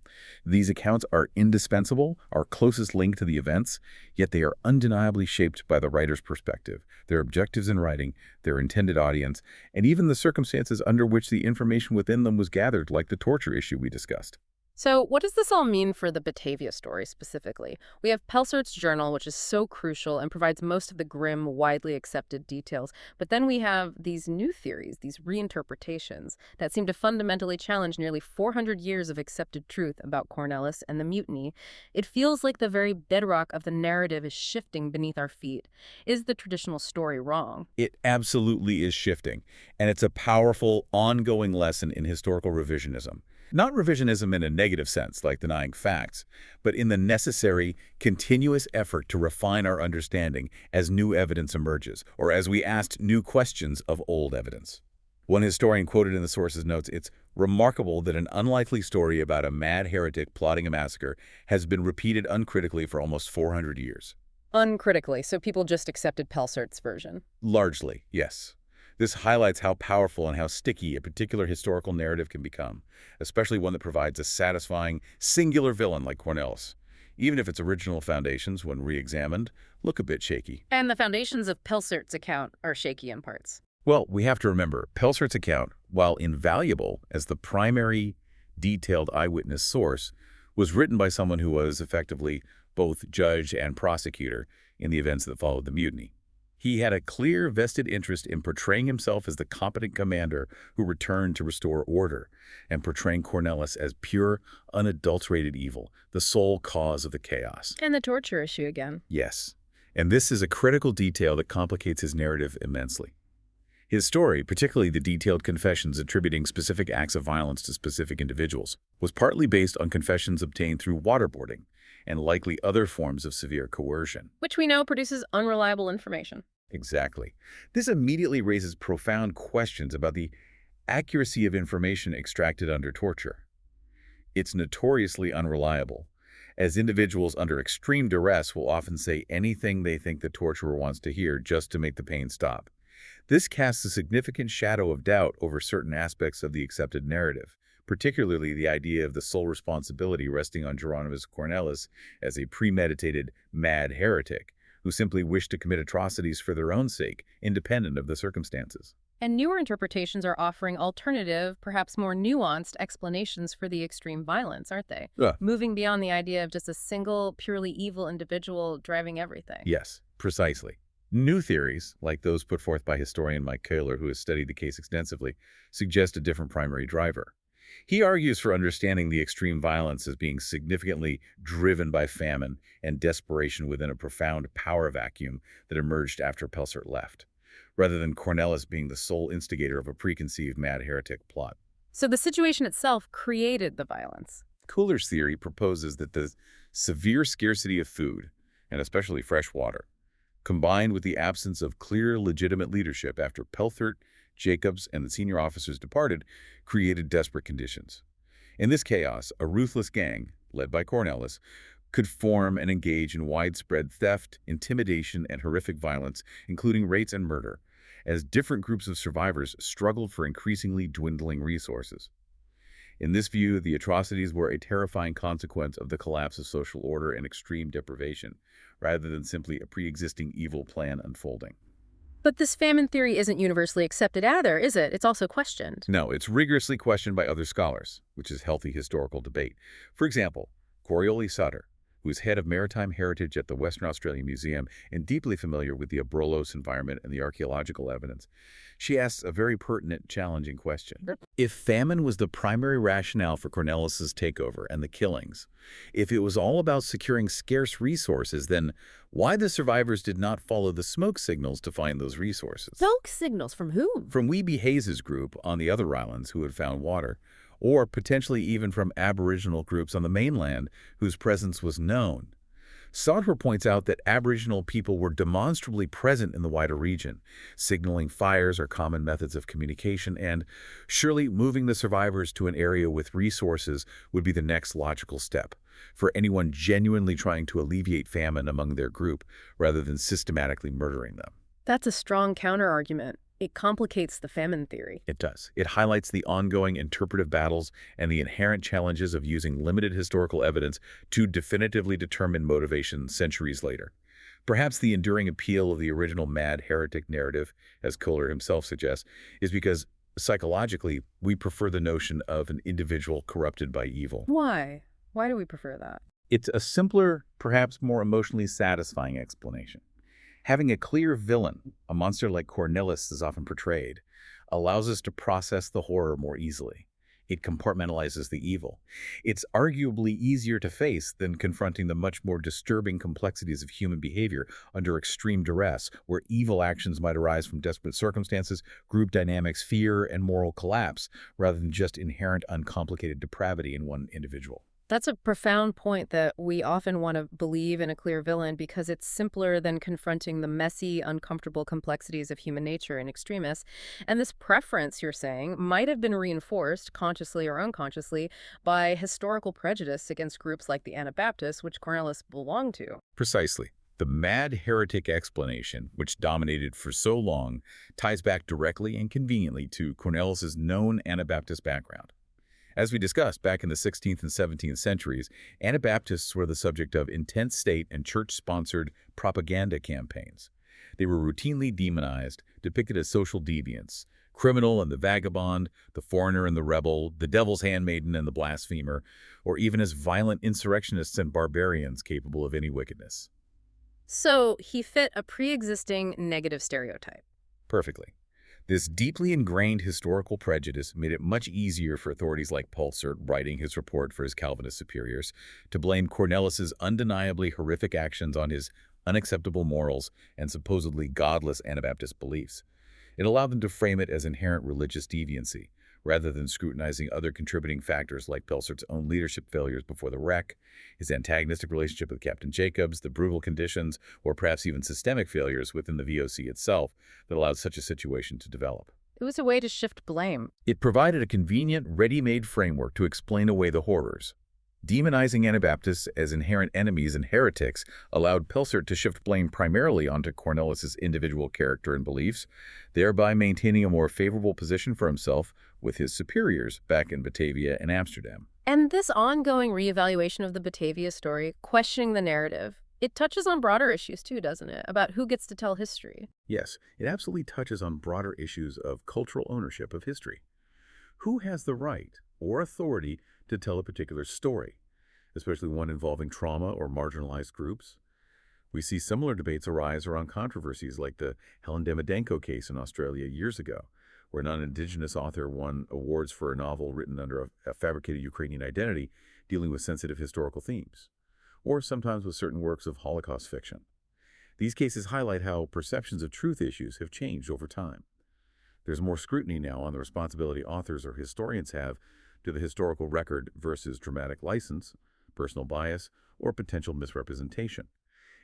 These accounts are indispensable, our closest link to the events, yet they are undeniably shaped by the writer's perspective, their objectives in writing, their intended audience, and even the circumstances under which the information within them was gathered, like the torture issue we discussed. So what does this all mean for the Batavia story specifically? We have Pelsert's journal, which is so crucial and provides most of the grim, widely accepted details. But then we have these new theories, these reinterpretations, that seem to fundamentally challenge nearly 400 years of accepted truth about Cornelis and the mutiny. It feels like the very bedrock of the narrative is shifting beneath our feet. Is the traditional story wrong? It absolutely is shifting, and it's a powerful, ongoing lesson in historical revisionism. Not revisionism in a negative sense, like denying facts, but in the necessary, continuous effort to refine our understanding as new evidence emerges, or as we asked new questions of old evidence. One historian quoted in the source's notes, "It's remarkable that an unlikely story about a mad heretic plotting a massacre has been repeated uncritically for almost 400 years." Uncritically, so people just accepted Pelsert's version. Largely, yes. This highlights how powerful and how sticky a particular historical narrative can become, especially one that provides a satisfying, singular villain like Cornelis, even if its original foundations, when re-examined, look a bit shaky. And the foundations of Pelsert's account are shaky in parts. Well, we have to remember, Pelsert's account, while invaluable as the primary detailed eyewitness source, was written by someone who was effectively both judge and prosecutor in the events that followed the mutiny. He had a clear vested interest in portraying himself as the competent commander who returned to restore order, and portraying Cornelis as pure, unadulterated evil, the sole cause of the chaos. And the torture issue again. Yes, and this is a critical detail that complicates his narrative immensely. His story, particularly the detailed confessions attributing specific acts of violence to specific individuals, was partly based on confessions obtained through waterboarding and likely other forms of severe coercion. Which we know produces unreliable information. Exactly. This immediately raises profound questions about the accuracy of information extracted under torture. It's notoriously unreliable, as individuals under extreme duress will often say anything they think the torturer wants to hear just to make the pain stop. This casts a significant shadow of doubt over certain aspects of the accepted narrative, particularly the idea of the sole responsibility resting on Geronimus Cornelis as a premeditated, mad heretic who simply wished to commit atrocities for their own sake, independent of the circumstances. And newer interpretations are offering alternative, perhaps more nuanced explanations for the extreme violence, aren't they? Yeah. Moving beyond the idea of just a single, purely evil individual driving everything. Yes, precisely. New theories, like those put forth by historian Mike Kaler, who has studied the case extensively, suggest a different primary driver. He argues for understanding the extreme violence as being significantly driven by famine and desperation within a profound power vacuum that emerged after Pelsert left, rather than Cornelis being the sole instigator of a preconceived mad heretic plot. So the situation itself created the violence. Kaler's theory proposes that the severe scarcity of food, and especially fresh water, combined with the absence of clear, legitimate leadership after Pelthert, Jacobs, and the senior officers departed, created desperate conditions. In this chaos, a ruthless gang, led by Cornelis, could form and engage in widespread theft, intimidation, and horrific violence, including rapes and murder, as different groups of survivors struggled for increasingly dwindling resources. In this view, the atrocities were a terrifying consequence of the collapse of social order and extreme deprivation, rather than simply a pre-existing evil plan unfolding. But this famine theory isn't universally accepted either, is it? It's also questioned. No, it's rigorously questioned by other scholars, which is healthy historical debate. For example, Coriolis Sutter, who is head of maritime heritage at the Western Australia Museum and deeply familiar with the Abrolhos environment and the archaeological evidence, she asks a very pertinent, challenging question. If famine was the primary rationale for Cornelis's takeover and the killings, if it was all about securing scarce resources, then why the survivors did not follow the smoke signals to find those resources? Smoke signals from whom? From Weeby Hayes's group on the other islands who had found water, or potentially even from Aboriginal groups on the mainland whose presence was known. Sauter points out that Aboriginal people were demonstrably present in the wider region, signaling fires or common methods of communication, and surely moving the survivors to an area with resources would be the next logical step for anyone genuinely trying to alleviate famine among their group rather than systematically murdering them. That's a strong counterargument. It complicates the famine theory. It does. It highlights the ongoing interpretive battles and the inherent challenges of using limited historical evidence to definitively determine motivation centuries later. Perhaps the enduring appeal of the original mad heretic narrative, as Kohler himself suggests, is because psychologically we prefer the notion of an individual corrupted by evil. Why? Why do we prefer that? It's a simpler, perhaps more emotionally satisfying explanation. Having a clear villain, a monster like Cornelis is often portrayed, allows us to process the horror more easily. It compartmentalizes the evil. It's arguably easier to face than confronting the much more disturbing complexities of human behavior under extreme duress, where evil actions might arise from desperate circumstances, group dynamics, fear, and moral collapse, rather than just inherent uncomplicated depravity in one individual. That's a profound point that we often want to believe in a clear villain because it's simpler than confronting the messy, uncomfortable complexities of human nature in extremis. And this preference, you're saying, might have been reinforced, consciously or unconsciously, by historical prejudice against groups like the Anabaptists, which Cornelius belonged to. Precisely. The mad heretic explanation, which dominated for so long, ties back directly and conveniently to Cornelius's known Anabaptist background. As we discussed back in the 16th and 17th centuries, Anabaptists were the subject of intense state and church-sponsored propaganda campaigns. They were routinely demonized, depicted as social deviants, criminal and the vagabond, the foreigner and the rebel, the devil's handmaiden and the blasphemer, or even as violent insurrectionists and barbarians capable of any wickedness. So he fit a pre-existing negative stereotype. Perfectly. This deeply ingrained historical prejudice made it much easier for authorities like Pulsart, writing his report for his Calvinist superiors, to blame Cornelius's undeniably horrific actions on his unacceptable morals and supposedly godless Anabaptist beliefs. It allowed them to frame it as inherent religious deviancy, rather than scrutinizing other contributing factors like Pelsart's own leadership failures before the wreck, his antagonistic relationship with Captain Jacobs, the brutal conditions, or perhaps even systemic failures within the VOC itself that allowed such a situation to develop. It was a way to shift blame. It provided a convenient, ready-made framework to explain away the horrors. Demonizing Anabaptists as inherent enemies and heretics allowed Pelsart to shift blame primarily onto Cornelius's individual character and beliefs, thereby maintaining a more favorable position for himself with his superiors back in Batavia and Amsterdam. And this ongoing reevaluation of the Batavia story, questioning the narrative, it touches on broader issues too, doesn't it? About who gets to tell history. Yes, it absolutely touches on broader issues of cultural ownership of history. Who has the right or authority to tell a particular story, especially one involving trauma or marginalized groups? We see similar debates arise around controversies like the Helen Demidenko case in Australia years ago, where a non-Indigenous author won awards for a novel written under a fabricated Ukrainian identity dealing with sensitive historical themes, or sometimes with certain works of Holocaust fiction. These cases highlight how perceptions of truth issues have changed over time. There's more scrutiny now on the responsibility authors or historians have to the historical record versus dramatic license, personal bias, or potential misrepresentation.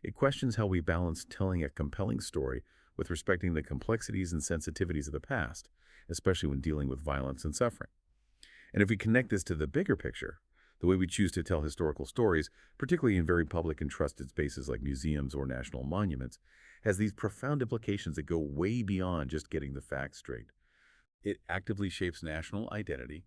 It questions how we balance telling a compelling story with respecting the complexities and sensitivities of the past, especially when dealing with violence and suffering. And if we connect this to the bigger picture, the way we choose to tell historical stories, particularly in very public and trusted spaces like museums or national monuments, has these profound implications that go way beyond just getting the facts straight. It actively shapes national identity,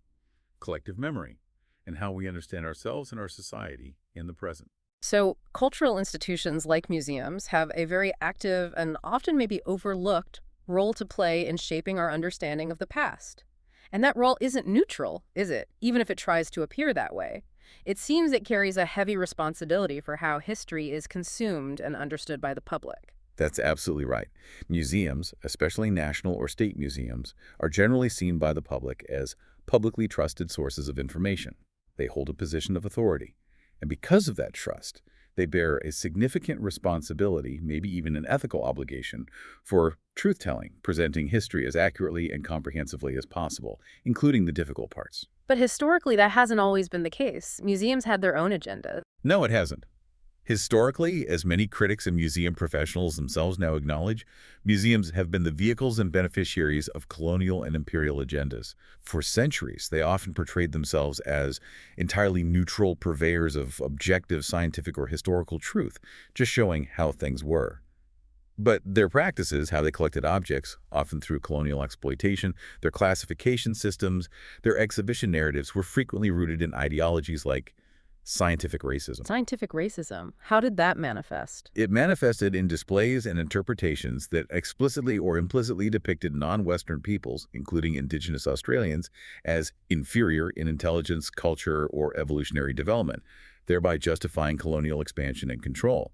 collective memory, and how we understand ourselves and our society in the present. So, cultural institutions like museums have a very active and often maybe overlooked role to play in shaping our understanding of the past. And that role isn't neutral, is it? Even if it tries to appear that way. It seems it carries a heavy responsibility for how history is consumed and understood by the public. That's absolutely right. Museums, especially national or state museums, are generally seen by the public as publicly trusted sources of information. They hold a position of authority. And because of that trust, they bear a significant responsibility, maybe even an ethical obligation, for truth-telling, presenting history as accurately and comprehensively as possible, including the difficult parts. But historically, that hasn't always been the case. Museums had their own agenda. No, it hasn't. Historically, as many critics and museum professionals themselves now acknowledge, museums have been the vehicles and beneficiaries of colonial and imperial agendas. For centuries, they often portrayed themselves as entirely neutral purveyors of objective scientific or historical truth, just showing how things were. But their practices, how they collected objects, often through colonial exploitation, their classification systems, their exhibition narratives were frequently rooted in ideologies like scientific racism. Scientific racism. How did that manifest? It manifested in displays and interpretations that explicitly or implicitly depicted non-Western peoples, including Indigenous Australians, as inferior in intelligence, culture, or evolutionary development, thereby justifying colonial expansion and control.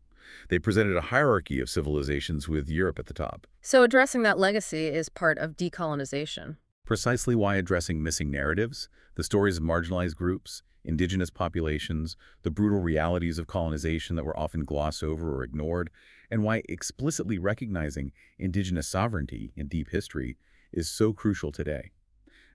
They presented a hierarchy of civilizations with Europe at the top. So addressing that legacy is part of decolonization. Precisely why addressing missing narratives, the stories of marginalized groups, indigenous populations, the brutal realities of colonization that were often glossed over or ignored, and why explicitly recognizing indigenous sovereignty in deep history is so crucial today,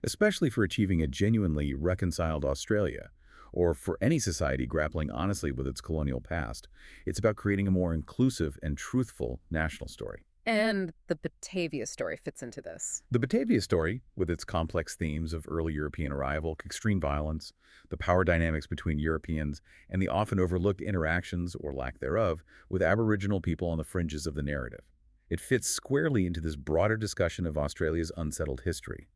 especially for achieving a genuinely reconciled Australia, or for any society grappling honestly with its colonial past. It's about creating a more inclusive and truthful national story. And the Batavia story fits into this. The Batavia story, with its complex themes of early European arrival, extreme violence, the power dynamics between Europeans, and the often overlooked interactions, or lack thereof, with Aboriginal people on the fringes of the narrative. It fits squarely into this broader discussion of Australia's unsettled history.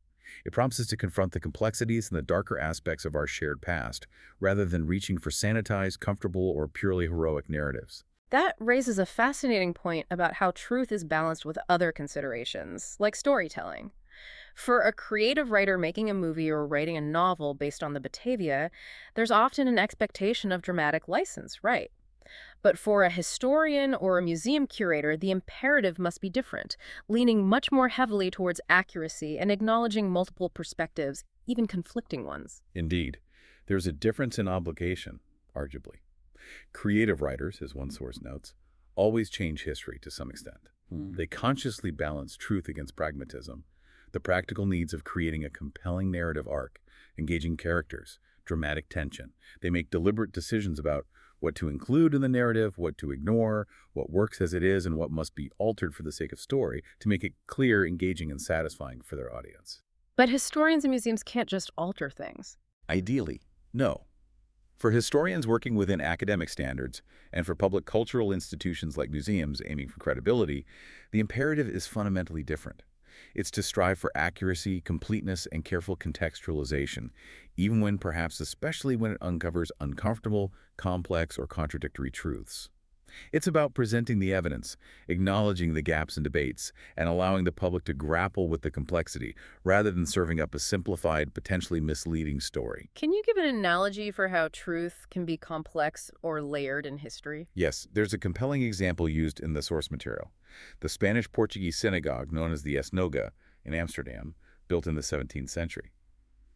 It prompts us to confront the complexities and the darker aspects of our shared past, rather than reaching for sanitized, comfortable, or purely heroic narratives. That raises a fascinating point about how truth is balanced with other considerations, like storytelling. For a creative writer making a movie or writing a novel based on the Batavia, there's often an expectation of dramatic license, right? But for a historian or a museum curator, the imperative must be different, leaning much more heavily towards accuracy and acknowledging multiple perspectives, even conflicting ones. Indeed, there's a difference in obligation, arguably. Creative writers, as one source notes, always change history to some extent. They consciously balance truth against pragmatism, the practical needs of creating a compelling narrative arc, engaging characters, dramatic tension. They make deliberate decisions about what to include in the narrative, what to ignore, what works as it is, and what must be altered for the sake of story to make it clear, engaging, and satisfying for their audience. But historians and museums can't just alter things. Ideally, no. For historians working within academic standards, and for public cultural institutions like museums aiming for credibility, the imperative is fundamentally different. It's to strive for accuracy, completeness, and careful contextualization, even when, perhaps especially when it uncovers uncomfortable, complex, or contradictory truths. It's about presenting the evidence, acknowledging the gaps in debates, and allowing the public to grapple with the complexity, rather than serving up a simplified, potentially misleading story. Can you give an analogy for how truth can be complex or layered in history? Yes, there's a compelling example used in the source material. The Spanish-Portuguese synagogue, known as the Esnoga, in Amsterdam, built in the 17th century.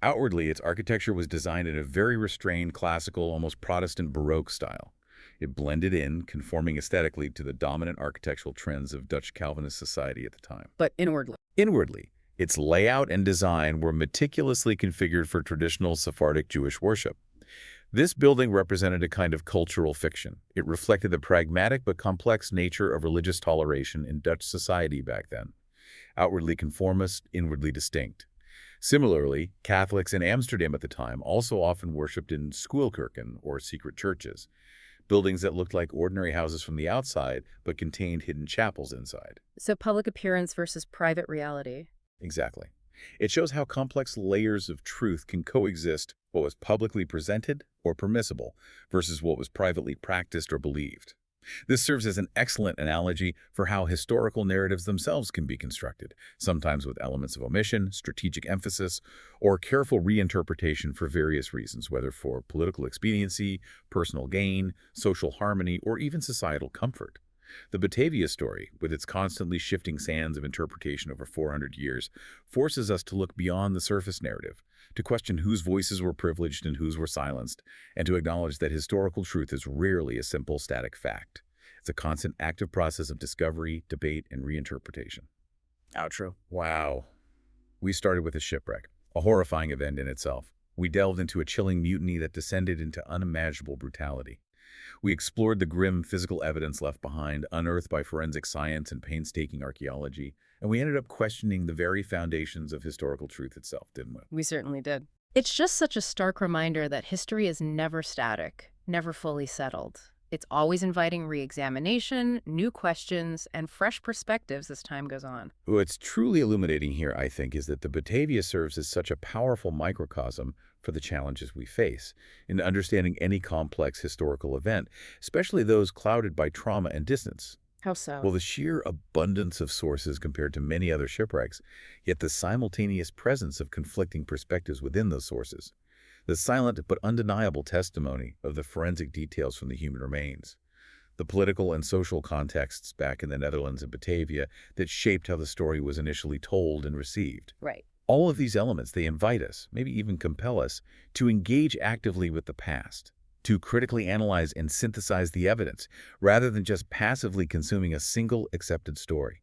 Outwardly, its architecture was designed in a very restrained, classical, almost Protestant Baroque style. It blended in, conforming aesthetically to the dominant architectural trends of Dutch Calvinist society at the time. But inwardly. Inwardly, its layout and design were meticulously configured for traditional Sephardic Jewish worship. This building represented a kind of cultural fiction. It reflected the pragmatic but complex nature of religious toleration in Dutch society back then. Outwardly conformist, inwardly distinct. Similarly, Catholics in Amsterdam at the time also often worshipped in schoolkerken, or secret churches, buildings that looked like ordinary houses from the outside but contained hidden chapels inside. So public appearance versus private reality. Exactly. It shows how complex layers of truth can coexist, what was publicly presented or permissible versus what was privately practiced or believed. This serves as an excellent analogy for how historical narratives themselves can be constructed, sometimes with elements of omission, strategic emphasis, or careful reinterpretation for various reasons, whether for political expediency, personal gain, social harmony, or even societal comfort. The Batavia story, with its constantly shifting sands of interpretation over 400 years, forces us to look beyond the surface narrative, to question whose voices were privileged and whose were silenced, and to acknowledge that historical truth is rarely a simple, static fact. It's a constant active process of discovery, debate, and reinterpretation. Outro. Wow. We started with a shipwreck, a horrifying event in itself. We delved into a chilling mutiny that descended into unimaginable brutality. We explored the grim physical evidence left behind, unearthed by forensic science and painstaking archaeology, and we ended up questioning the very foundations of historical truth itself, didn't we? We certainly did. It's just such a stark reminder that history is never static, never fully settled. It's always inviting re-examination, new questions, and fresh perspectives as time goes on. What's truly illuminating here, I think, is that the Batavia serves as such a powerful microcosm for the challenges we face in understanding any complex historical event, especially those clouded by trauma and distance. How so? Well, the sheer abundance of sources compared to many other shipwrecks, yet the simultaneous presence of conflicting perspectives within those sources. The silent but undeniable testimony of the forensic details from the human remains. The political and social contexts back in the Netherlands and Batavia that shaped how the story was initially told and received. Right. All of these elements, they invite us, maybe even compel us, to engage actively with the past, to critically analyze and synthesize the evidence, rather than just passively consuming a single accepted story.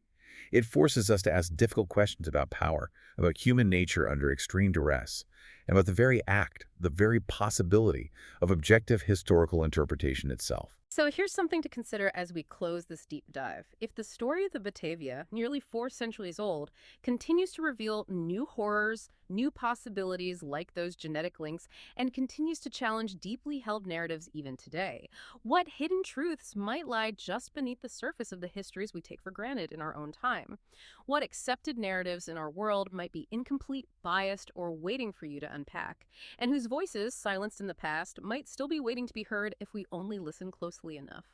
It forces us to ask difficult questions about power, about human nature under extreme duress, and about the very act, the very possibility of objective historical interpretation itself. So here's something to consider as we close this deep dive. If the story of the Batavia, nearly 4 centuries old, continues to reveal new horrors, new possibilities like those genetic links, and continues to challenge deeply held narratives even today, what hidden truths might lie just beneath the surface of the histories we take for granted in our own time? What accepted narratives in our world might be incomplete, biased, or waiting for you to unpack? And whose voices, silenced in the past, might still be waiting to be heard if we only listen closely enough.